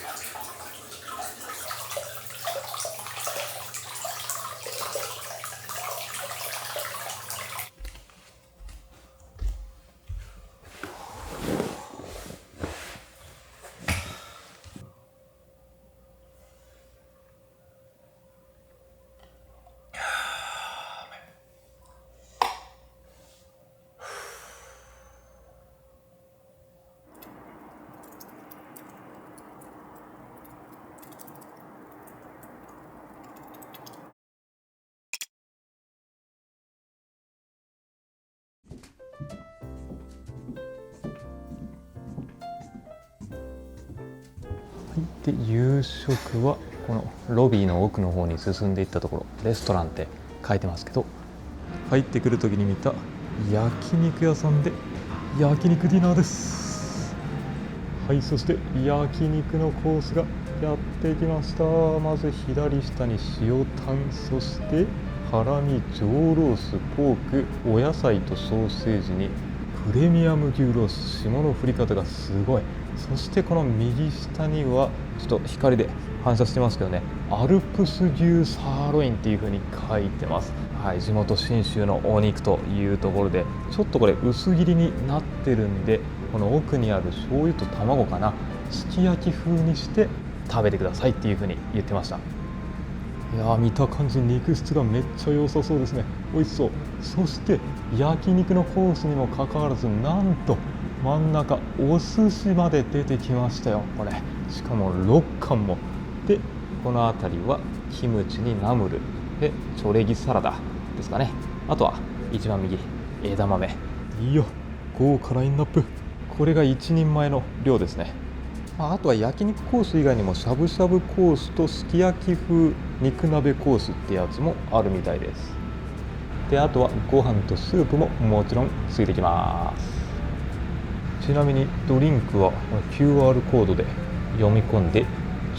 S2: で夕食はこのロビーの奥の方に進んでいったところ、レストランって書いてますけど、入ってくる時に見た焼肉屋さんで焼肉ディナーです。はい、そして焼肉のコースがやってきました。まず左下に塩タン、そしてハラミ、上ロース、ポーク、お野菜とソーセージにプレミアム牛ロース、霜の降り方がすごい。そしてこの右下にはちょっと光で反射してますけどね、アルプス牛サーロインっていう風に書いてます。はい、地元信州のお肉というところで、ちょっとこれ薄切りになってるんで、この奥にある醤油と卵かな、すき焼き風にして食べてくださいっていう風に言ってました。いやー、見た感じ肉質がめっちゃ良さそうですね。美味しそう。そして焼肉のコースにもかかわらず、なんと真ん中お寿司まで出てきましたよ。これしかも6貫もで、この辺りはキムチにナムルでチョレギサラダですかね。あとは一番右、枝豆。いいよ、豪華ラインナップ。これが1人前の量ですね。あとは焼肉コース以外にもしゃぶしゃぶコースとすき焼き風肉鍋コースってやつもあるみたいです。で、あとはご飯とスープももちろんついてきます。ちなみにドリンクは QR コードで読み込んで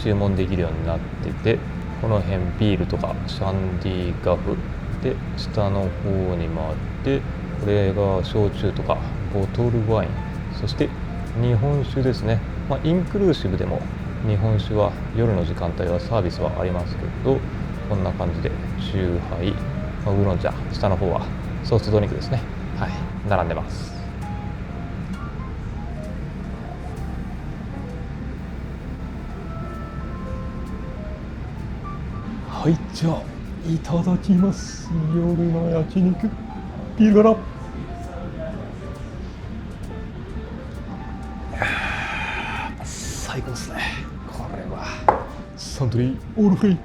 S2: 注文できるようになってて、この辺ビールとかシャンディガフで、下の方にもあって、これが焼酎とかボトルワイン、そして日本酒ですね。インクルーシブでも日本酒は夜の時間帯はサービスはありますけど、こんな感じでチューハイ、ウーロン茶、下の方はソフトドリンクですね。はい、並んでます。はい、じゃあいただきます。夜の焼肉ビールから。最高ですね。これはサントリーオールフリー。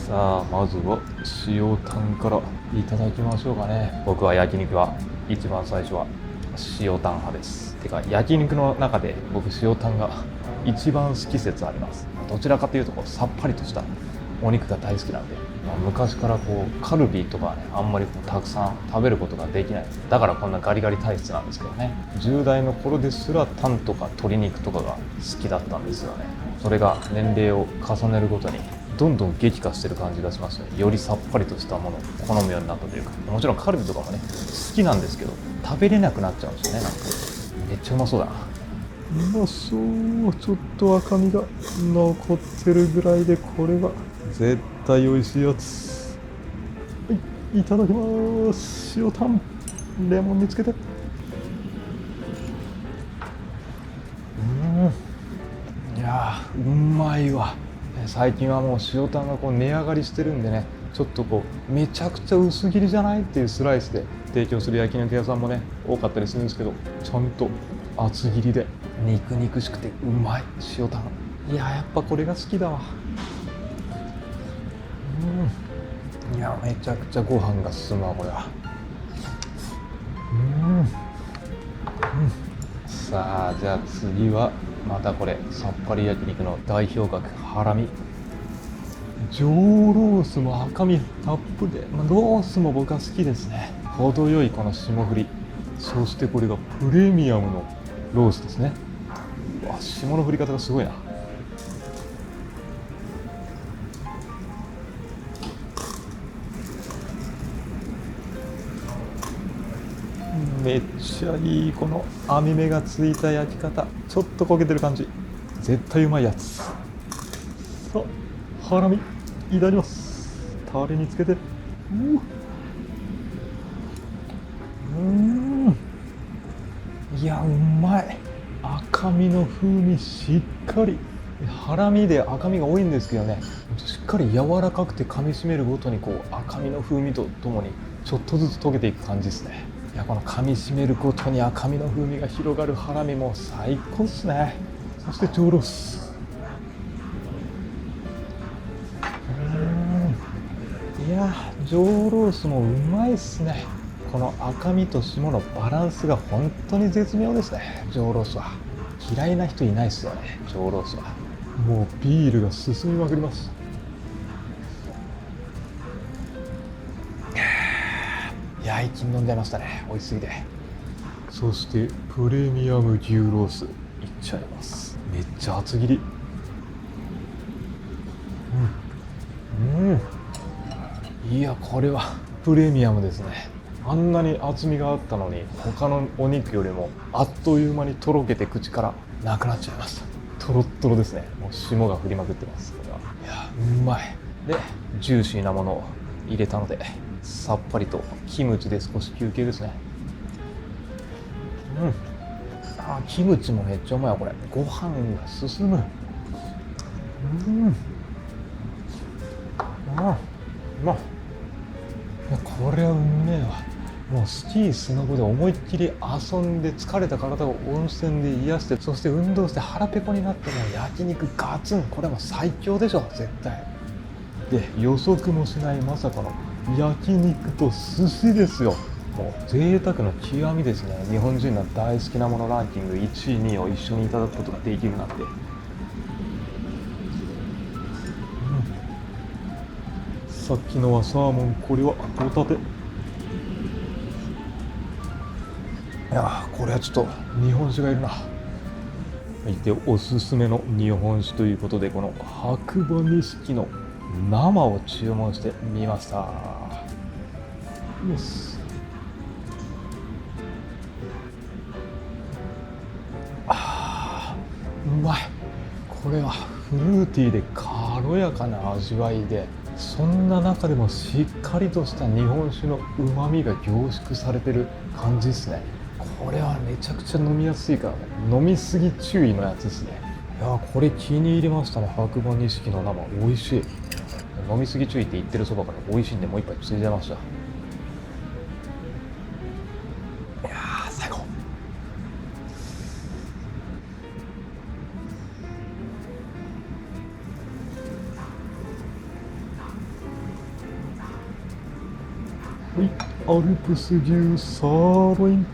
S2: さあ、まずは塩タンからいただきましょうかね。僕は焼肉は一番最初は塩タン派です。てか焼肉の中で僕塩タンが一番好き説あります。どちらかというとさっぱりとしたお肉が大好きなんで、昔からカルビとかね、あんまりたくさん食べることができない。だからこんなガリガリ体質なんですけどね。10代の頃ですらタンとか鶏肉とかが好きだったんですよね。それが年齢を重ねるごとにどんどん激化してる感じがしますね。よりさっぱりとしたものを好むようになったというか、もちろんカルビとかもね好きなんですけど、食べれなくなっちゃうんですよね。なんかめっちゃうまそうだな。うまそう。ちょっと赤みが残ってるぐらいで、これは絶対美味しいやつ。はい、いただきます。塩タン、レモンにつけて。いやー、うまいわ。最近はもう塩タンが値上がりしてるんでね、ちょっとめちゃくちゃ薄切りじゃないっていうスライスで提供する焼肉屋さんもね多かったりするんですけど、ちゃんと厚切りで肉々しくてうまい塩タン。いや、やっぱこれが好きだわ。いや、めちゃくちゃご飯が進むわこれは。さあ、じゃあ次はまたこれさっぱり焼肉の代表格、ハラミ。上ロースも赤身たっぷりで、ロースも僕は好きですね。程よいこの霜降り、そしてこれがプレミアムのロースですね。うわ、霜の降り方がすごいな。めっちゃいいこの網目がついた焼き方、ちょっと焦げてる感じ、絶対うまいやつ。さあ、ハラミいただきます。タレにつけて。いや、うまい。赤身の風味しっかり。ハラミで赤身が多いんですけどね、しっかり柔らかくて噛み締めるごとに赤身の風味とともにちょっとずつ溶けていく感じですね。いや、この噛み締めるごとに赤身の風味が広がるハラミも最高っすね。そして上ロース。いや、上ロースもうまいっすね。この赤身と霜のバランスが本当に絶妙ですね、上ロースは。嫌いな人いないっすよね、上ロースは。もうビールが進みまくります。いや、一気に飲んじゃいましたね、美味しすぎて。そしてプレミアム牛ロースいっちゃいます。めっちゃ厚切り。いや、これはプレミアムですね。あんなに厚みがあったのに、他のお肉よりもあっという間にとろけて口からなくなっちゃいました。トロットロですね。もう霜が降りまくってます。これは。いや、うまい。で、ジューシーなものを入れたので、さっぱりとキムチで少し休憩ですね。キムチもめっちゃうまいわ、これ。ご飯が進む。うまっ。いや、これはうめえわ。もうスキースノボで思いっきり遊んで疲れた体を温泉で癒して、そして運動して腹ペコになっても焼肉ガツン、これはもう最強でしょ絶対。で、予測もしないまさかの焼肉と寿司ですよ。もう贅沢の極みですね。日本人の大好きなものランキング1位2位を一緒にいただくことができるなんて。さっきのはサーモン、これはホタテ。いや、これはちょっと日本酒がいるな。で、おすすめの日本酒ということで、この白馬錦の生を注文してみました。よし。うまい。これはフルーティーで軽やかな味わいで、そんな中でもしっかりとした日本酒のうまみが凝縮されてる感じですね。これはめちゃくちゃ飲みやすいからね、飲みすぎ注意のやつですね。いや、これ気に入りましたね。白馬錦の生美味しい。飲みすぎ注意って言ってるそばから美味しいんで、もう一杯ついちゃいました。いやー、最高。はい、アルプス牛サーロイン。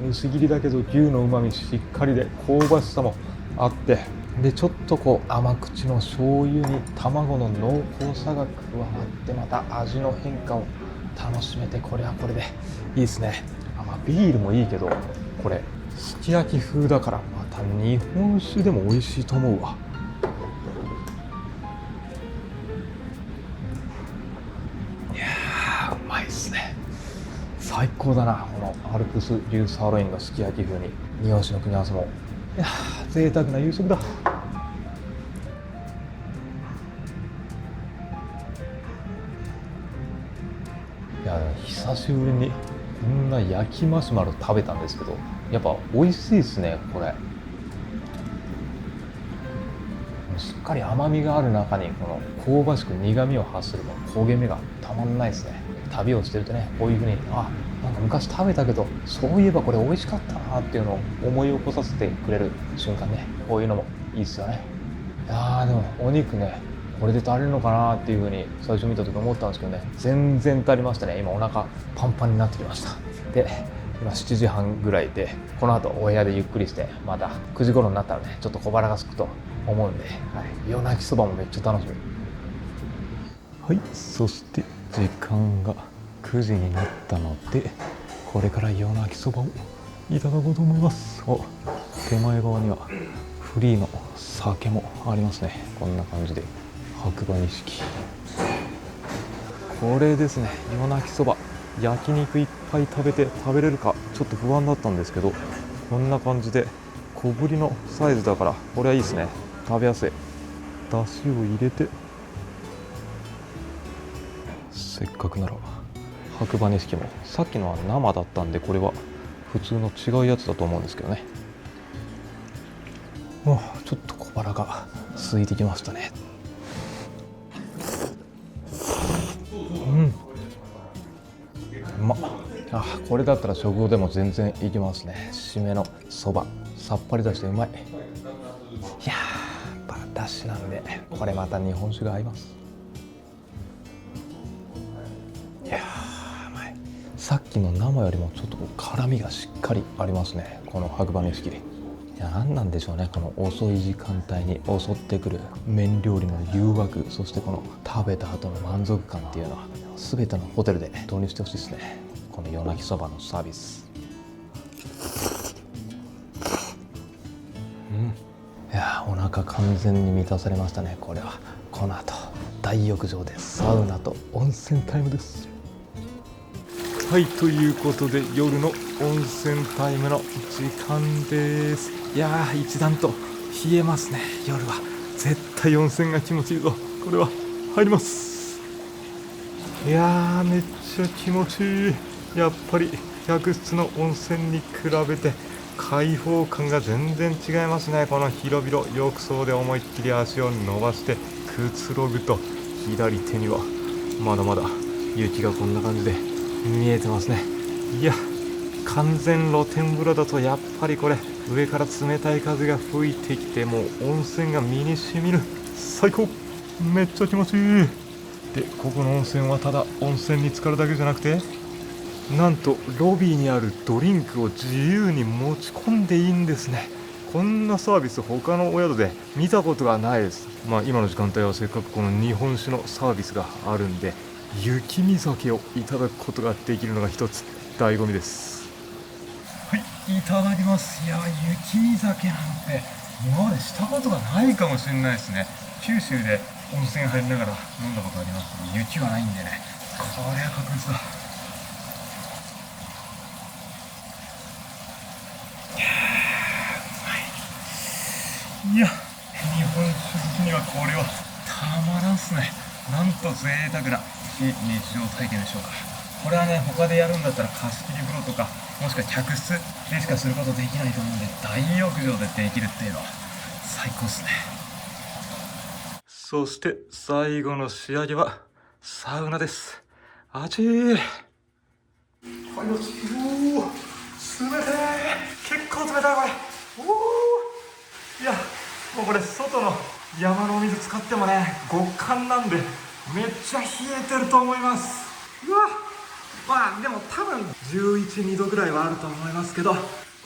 S2: 薄切りだけど牛の旨味しっかりで香ばしさもあって、でちょっとこう甘口の醤油に卵の濃厚さが加わって、また味の変化を楽しめて、これはこれでいいですね。ビールもいいけど、これすき焼き風だからまた日本酒でも美味しいと思うわ。いやー、うまいっすね。最高だな、このアルプス牛サーロインがすき焼き風に、日本酒の組み合わせも。いやー、贅沢な夕食だ。いや、久しぶりにこんな焼きマシュマロ食べたんですけど、やっぱ美味しいですね。これしっかり甘みがある中に、この香ばしく苦みを発するこの焦げ目がたまんないですね。旅をしてるとね、こういう風になんか昔食べたけど、そういえばこれ美味しかったなっていうのを思い起こさせてくれる瞬間ね、こういうのもいいですよね。いやー、でもお肉ね、これで足りるのかなっていう風に最初見た時思ったんですけどね、全然足りましたね。今お腹パンパンになってきました。で、今7時半ぐらいで、この後お部屋でゆっくりして、また9時頃になったらね、ちょっと小腹が空くと思うんで、夜泣きそばもめっちゃ楽しみ。はい、そして時間が9時になったので、これから夜泣きそばをいただこうと思います。手前側にはフリーの酒もありますね。こんな感じで白馬錦、これですね。夜泣きそば、焼肉いっぱい食べれるかちょっと不安だったんですけど、こんな感じで小ぶりのサイズだから、これはいいですね。食べやすい。だしを入れて、せっかくなら白馬錦も、さっきのは生だったんで、これは普通の違うやつだと思うんですけどね。ちょっと小腹が空いてきましたね。うまっ。これだったら食後でも全然いけますね。締めのそば、さっぱりとしてうまい。いやー、だしなんで、これまた日本酒が合います。いやー、うまい。さっきの生よりもちょっと辛みがしっかりありますね、この白馬の錦。いや、何なんでしょうね、この遅い時間帯に襲ってくる麺料理の誘惑、そしてこの食べた後の満足感っていうのは全てのホテルで導入してほしいですね、この夜泣きそばのサービス。いや、お腹完全に満たされましたね。これはこの後大浴場でサウナと温泉タイムです。
S1: はい、ということで夜の温泉タイムの時間です。いやー、一段と冷えますね。夜は絶対温泉が気持ちいいぞ。これは入ります。いやー、めっちゃ気持ちいい。やっぱり客室の温泉に比べて開放感が全然違いますね。この広々浴槽で思いっきり足を伸ばしてくつろぐと、左手にはまだまだ雪がこんな感じで見えてますね。いや、完全露天風呂だとやっぱりこれ上から冷たい風が吹いてきて、もう温泉が身に染みる。最高、めっちゃ気持ちいい。で、ここの温泉はただ温泉に浸かるだけじゃなくて、なんとロビーにあるドリンクを自由に持ち込んでいいんですね。こんなサービス他のお宿で見たことがないです。今の時間帯はせっかくこの日本酒のサービスがあるんで、雪見酒をいただくことができるのが一つ醍醐味です。はい、いただきます。いや、雪見酒なんて今までしたことがないかもしれないですね。九州で温泉入りながら飲んだことありますけど、雪はないんでね、これは確実だ。いや、日本酒好きにはこれはたまらんっすね。なんと贅沢な非日常体験でしょうか。これはね、他でやるんだったら貸し切り風呂とか、もしくは客室でしかすることできないと思うんで、大浴場でできるっていうのは最高っすね。そして最後の仕上げはサウナです。あちー、はい、おちー、おー、冷てー、結構冷たいこれ。おー、いや、もうこれ外の山のお水使ってもね、極寒なんでめっちゃ冷えてると思います。うわ、でも多分11、2度ぐらいはあると思いますけど、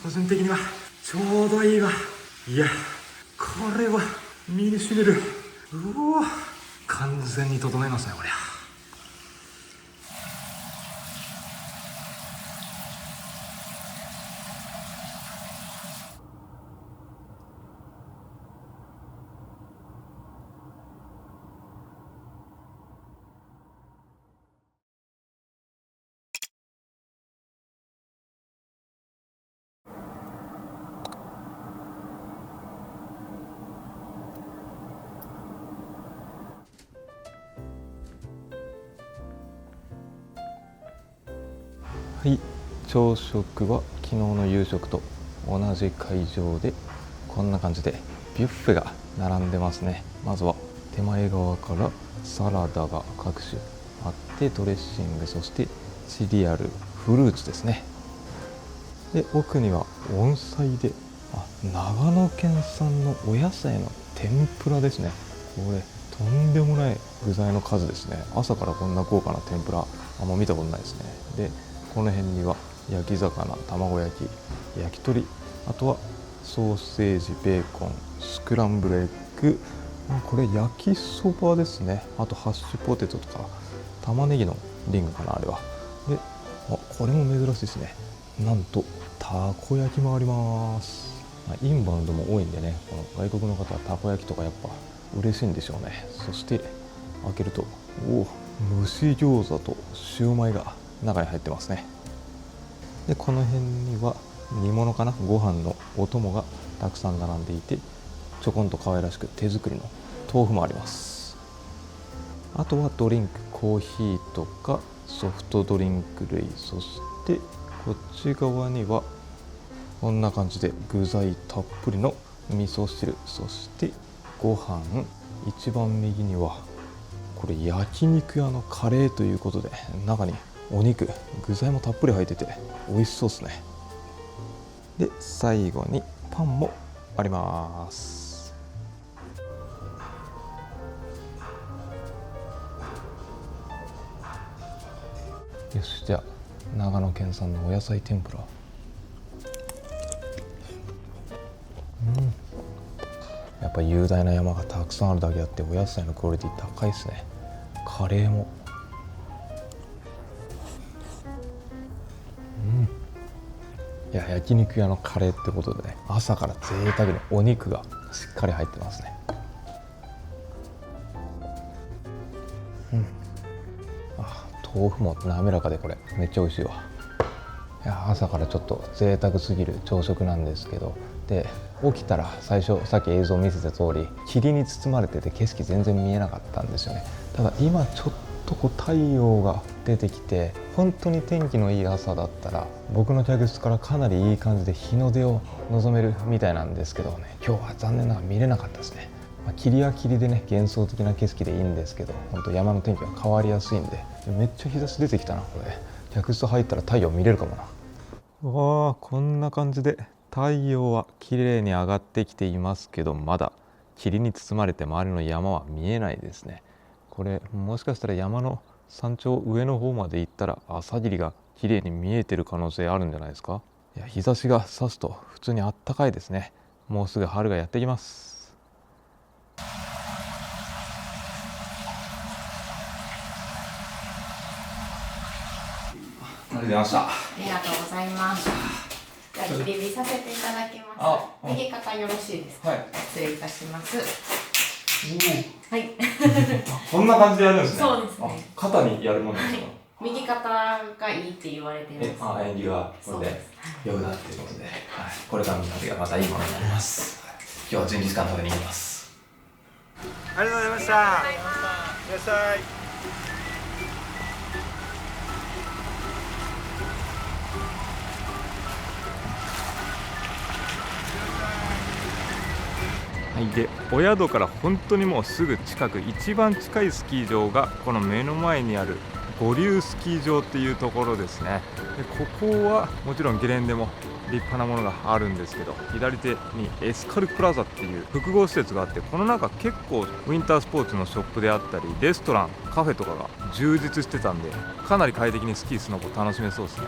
S1: 個人的にはちょうどいいわ。いや、これは身にしみる。うわ、完全に整いますねこりゃ。はい、朝食は昨日の夕食と同じ会場でこんな感じでビュッフェが並んでますね。まずは手前側からサラダが各種あって、ドレッシング、そしてシリアル、フルーツですね。で、奥には温菜で長野県産のお野菜の天ぷらですね。これとんでもない具材の数ですね。朝からこんな豪華な天ぷらあんま見たことないですね。で、この辺には焼き魚、卵焼き、焼き鳥、あとはソーセージ、ベーコン、スクランブルエッグ、これ焼きそばですね。あとハッシュポテトとか玉ねぎのリングかな、あれは。で、これも珍しいですね。なんとたこ焼きもあります。インバウンドも多いんでね、この外国の方はたこ焼きとかやっぱ嬉しいんでしょうね。そして開けると、蒸し餃子とシューマイが中に入ってますね。で、この辺には煮物かな、ご飯のお供がたくさん並んでいて、ちょこんと可愛らしく手作りの豆腐もあります。あとはドリンク、コーヒーとかソフトドリンク類、そしてこっち側にはこんな感じで具材たっぷりの味噌汁、そしてご飯、一番右にはこれ焼肉屋のカレーということで、中にお肉、具材もたっぷり入ってて美味しそうですね。で、最後にパンもあります。よし、じゃあ
S2: 長野県産のお野菜天ぷら。やっぱ雄大な山がたくさんあるだけあってお野菜のクオリティ高いですね。カレーもいや、焼肉屋のカレーってことでね、朝から贅沢にお肉がしっかり入ってますね。豆腐も滑らかでこれめっちゃ美味しいわ。いや、朝からちょっと贅沢すぎる朝食なんですけど、で起きたら最初さっき映像見せた通り霧に包まれてて景色全然見えなかったんですよね。ただ今ちょっと太陽が出てきて、本当に天気のいい朝だったら僕の客室からかなりいい感じで日の出を望めるみたいなんですけどね、今日は残念ながら見れなかったですね。霧は霧でね、幻想的な景色でいいんですけど、本当山の天気は変わりやすいんで、めっちゃ日差し出てきたな。これ客室入ったら太陽見れるかもな。わあ、こんな感じで太陽は綺麗に上がってきていますけど、まだ霧に包まれて周りの山は見えないですね。これもしかしたら山の山頂上の方まで行ったら朝霧が綺麗に見えてる可能性あるんじゃないですか。いや、日差しが差すと普通にあったかいですね。もうすぐ春がやってきます。
S1: ありがとうございました。
S3: ありがとうございます。じゃあ切り火させていただきます。
S1: あ、
S3: 右肩よろしいですか。
S1: はい。
S3: 失礼いたします。はい。
S1: こんな感じでやるんですね。
S3: そうですね。
S1: 肩にやるものですか。
S3: 右肩がいいって言われてます。
S1: 縁起がこれで良くなるということで、これからの旅がまたいいものになります。今日はジンギスカン食べに行きます。ありがとうございました。いらっしゃい。はい、でお宿から本当にもうすぐ近く、一番近いスキー場がこの目の前にある五竜スキー場っていうところですね。でここはもちろんゲレンデも立派なものがあるんですけど、左手にエスカルプラザっていう複合施設があって、この中結構ウィンタースポーツのショップであったりレストラン、カフェとかが充実してたんで、かなり快適にスキースノボ楽しめそうですね。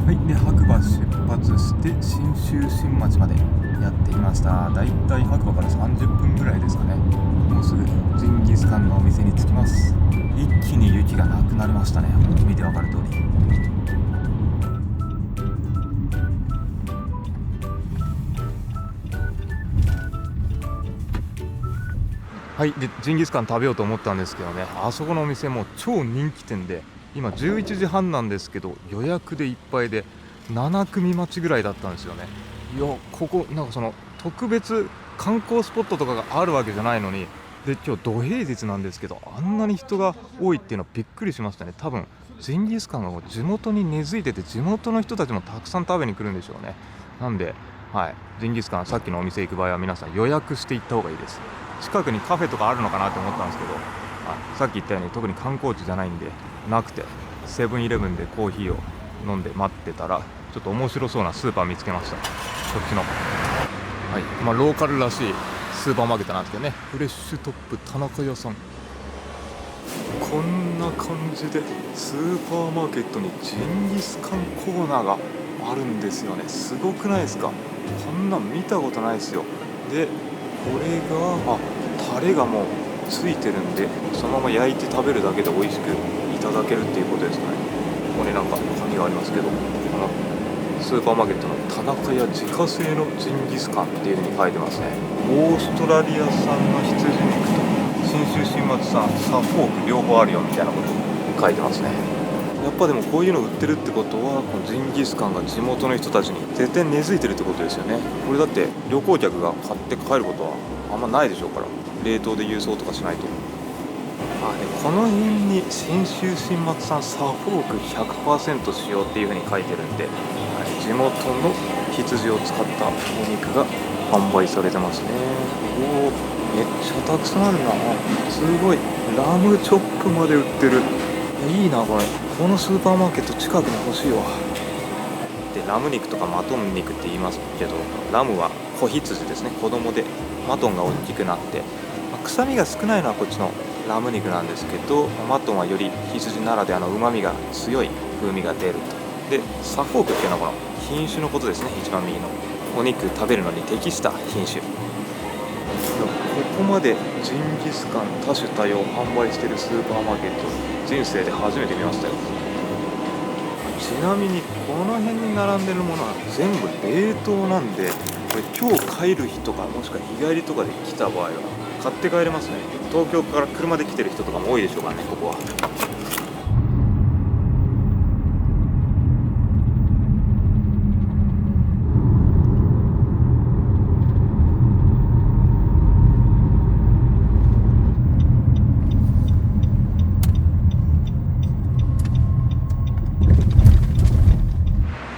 S1: はい、で白馬出発して信州新町までやってきました。だいたい白馬から30分ぐらいですかね。もうすぐジンギスカンのお店に着きます。一気に雪がなくなりましたね。見てわかる通り。はい、でジンギスカン食べようと思ったんですけどね、あそこのお店も超人気店で、今11時半なんですけど予約でいっぱいで7組待ちぐらいだったんですよね。いや、ここなんかその特別観光スポットとかがあるわけじゃないのに、で今日土平日なんですけどあんなに人が多いっていうのはびっくりしましたね。多分ジンギスカンがもう地元に根付いてて、地元の人たちもたくさん食べに来るんでしょうね。なんで、はい、ジンギスカンさっきのお店行く場合は皆さん予約して行った方がいいです。近くにカフェとかあるのかなと思ったんですけど、さっき言ったように特に観光地じゃないんでなくて、セブンイレブンでコーヒーを飲んで待ってたらちょっと面白そうなスーパー見つけました。こっちの、はい、ローカルらしいスーパーマーケットなんですけどね、フレッシュトップ田中屋さん。こんな感じでスーパーマーケットにジンギスカンコーナーがあるんですよね。すごくないですか。こんなん見たことないですよ。でこれがタレがもうついてるんで、そのまま焼いて食べるだけで美味しくいただけるっていうことですかね。ここになんか紙がありますけど、このスーパーマーケットの田中屋自家製のジンギスカンっていう風に書いてますね。オーストラリア産の羊肉と信州新松産サフォーク両方あるよみたいなこと書いてますね。やっぱでもこういうの売ってるってことは、このジンギスカンが地元の人たちに絶対根付いてるってことですよね。これだって旅行客が買って帰ることはあんまないでしょうから、冷凍で郵送とかしないと。でこの辺に信州新松産サフォーク 100% 使用っていう風に書いてるんで、地元の羊を使ったお肉が販売されてますね。めっちゃたくさんあるな。すごい、ラムチョップまで売ってる。いいなこれ。このスーパーマーケット近くに欲しいわ。でラム肉とかマトン肉って言いますけど、ラムは子羊ですね、子供でマトンが大きくなって、臭みが少ないのはこっちのラム肉なんですけど、マトンはより羊ならではの旨味が強い風味が出ると。でサフォークっていうのはこの品種のことですね。一番右のお肉食べるのに適した品種。ここまでジンギスカン多種多様販売しているスーパーマーケット、人生で初めて見ましたよ。ちなみにこの辺に並んでるものは全部冷凍なんで、これ今日帰る日とかもしくは日帰りとかで来た場合は買って帰れますね。東京から車で来てる人とかも多いでしょうからね、ここは。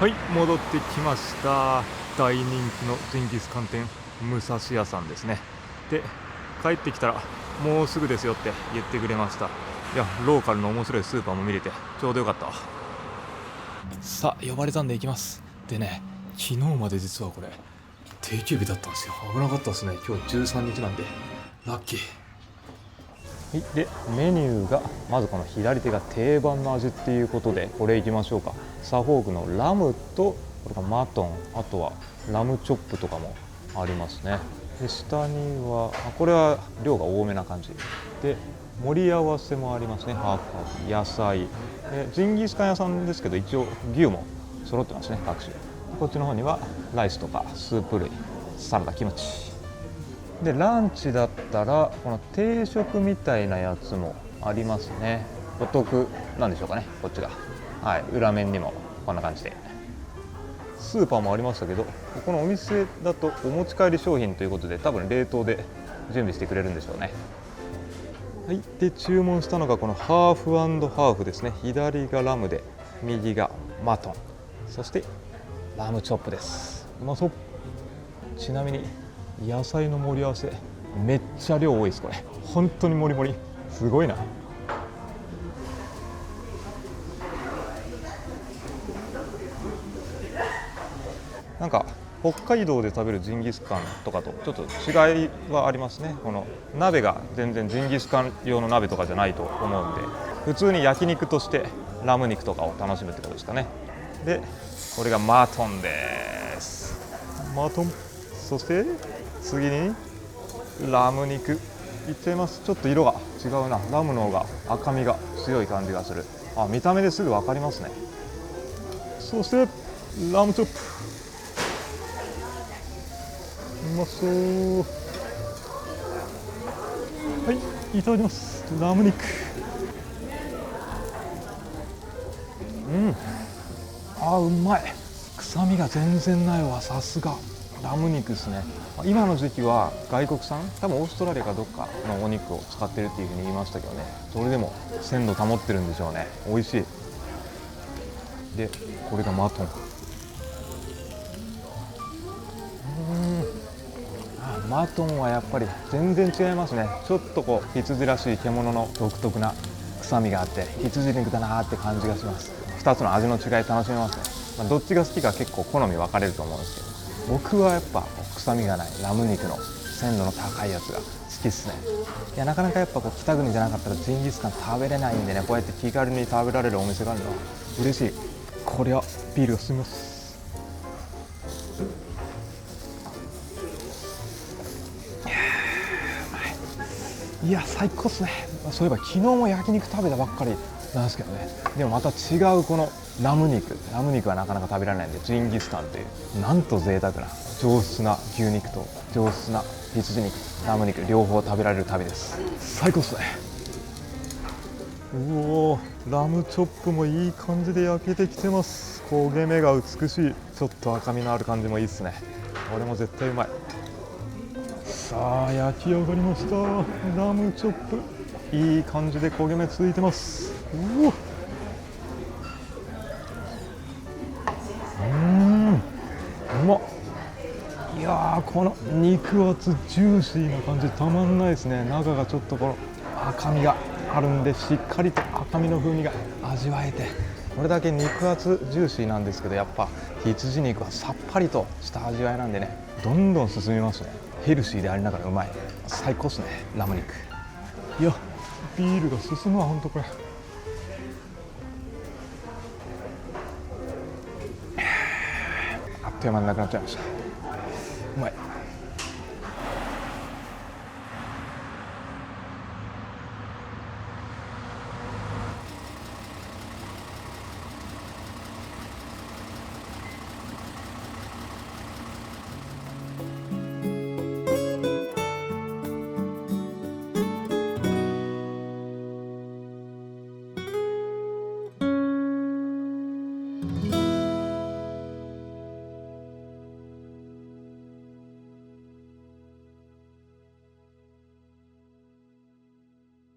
S1: はい、戻ってきました。大人気のジンギスカン店、武蔵屋さんですね。で、帰ってきたらもうすぐですよって言ってくれました。いや、ローカルの面白いスーパーも見れてちょうどよかったわ。さあ、呼ばれたんで行きます。でね、昨日まで実はこれ定休日だったんですよ。危なかったですね。今日13日なんでラッキー。はい、でメニューがまずこの左手が定番の味っていうことで、これいきましょうか。サフォークのラムと、これがマトン、あとはラムチョップとかもありますね。で下にはこれは量が多めな感じで、盛り合わせもありますね。ハーフハーフ、野菜で、ジンギスカン屋さんですけど一応牛も揃ってますね、各種。こっちの方にはライスとかスープ類、サラダ、キムチで、ランチだったらこの定食みたいなやつもありますね。お得なんでしょうかね、こっちが。はい、裏面にもこんな感じで。スーパーもありましたけど、このお店だとお持ち帰り商品ということで、多分冷凍で準備してくれるんでしょうね。はい、で注文したのがこのハーフ&ハーフですね。左がラムで右がマトン、そしてラムチョップです。うまそう。ちなみに野菜の盛り合わせめっちゃ量多いです。これ本当に盛り盛り、すごいな。なんか北海道で食べるジンギスカンとかとちょっと違いはありますね。この鍋が全然ジンギスカン用の鍋とかじゃないと思うんで、普通に焼肉としてラム肉とかを楽しむってことですかね。でこれがマトンです。マトン、そして次にラム肉いっちゃいます。ちょっと色が違うな。ラムの方が赤みが強い感じがする。見た目ですぐ分かりますね。そしてラムチョップ、うまそう。はい、いただきます。ラム肉、うまい。臭みが全然ないわ。さすがラム肉ですね。今の時期は外国産、多分オーストラリアかどっかのお肉を使ってるっていうふうに言いましたけどね、それでも鮮度保ってるんでしょうね。美味しい。でこれがマトン。マトンはやっぱり全然違いますね。ちょっとこう羊らしい獣の独特な臭みがあって、羊肉だなって感じがします。2つの味の違い楽しめますね。どっちが好きか結構好み分かれると思うんですけど、僕はやっぱ臭みがないラム肉の鮮度の高いやつが好きっすね。いやなかなかやっぱ北国じゃなかったらジンギスカン食べれないんでね、こうやって気軽に食べられるお店があるのは嬉しい。これはビールが進みます。いや最高っすね。そういえば昨日も焼肉食べたばっかりなんですけどね。でもまた違うこのラム肉はなかなか食べられないんで、ジンギスカンというなんと贅沢な上質な牛肉と上質な羊肉、ラム肉両方食べられる旅です。最高っすね。うおー、ラムチョップもいい感じで焼けてきてます。焦げ目が美しい。ちょっと赤みのある感じもいいっすね。これも絶対うまい。さあ焼き上がりました。ラムチョップいい感じで焦げ目ついてます。うまっ。いやーこの肉厚ジューシーな感じたまんないですね。中がちょっとこの赤みがあるんで、しっかりと赤みの風味が味わえて、これだけ肉厚ジューシーなんですけど、やっぱ羊肉はさっぱりとした味わいなんでね、どんどん進みますね。ヘルシーでありながらうまい。最高っすねラム肉。いや
S2: ビールが進むわ、ほんとこれ。あっという間になくなっちゃいました。うまい。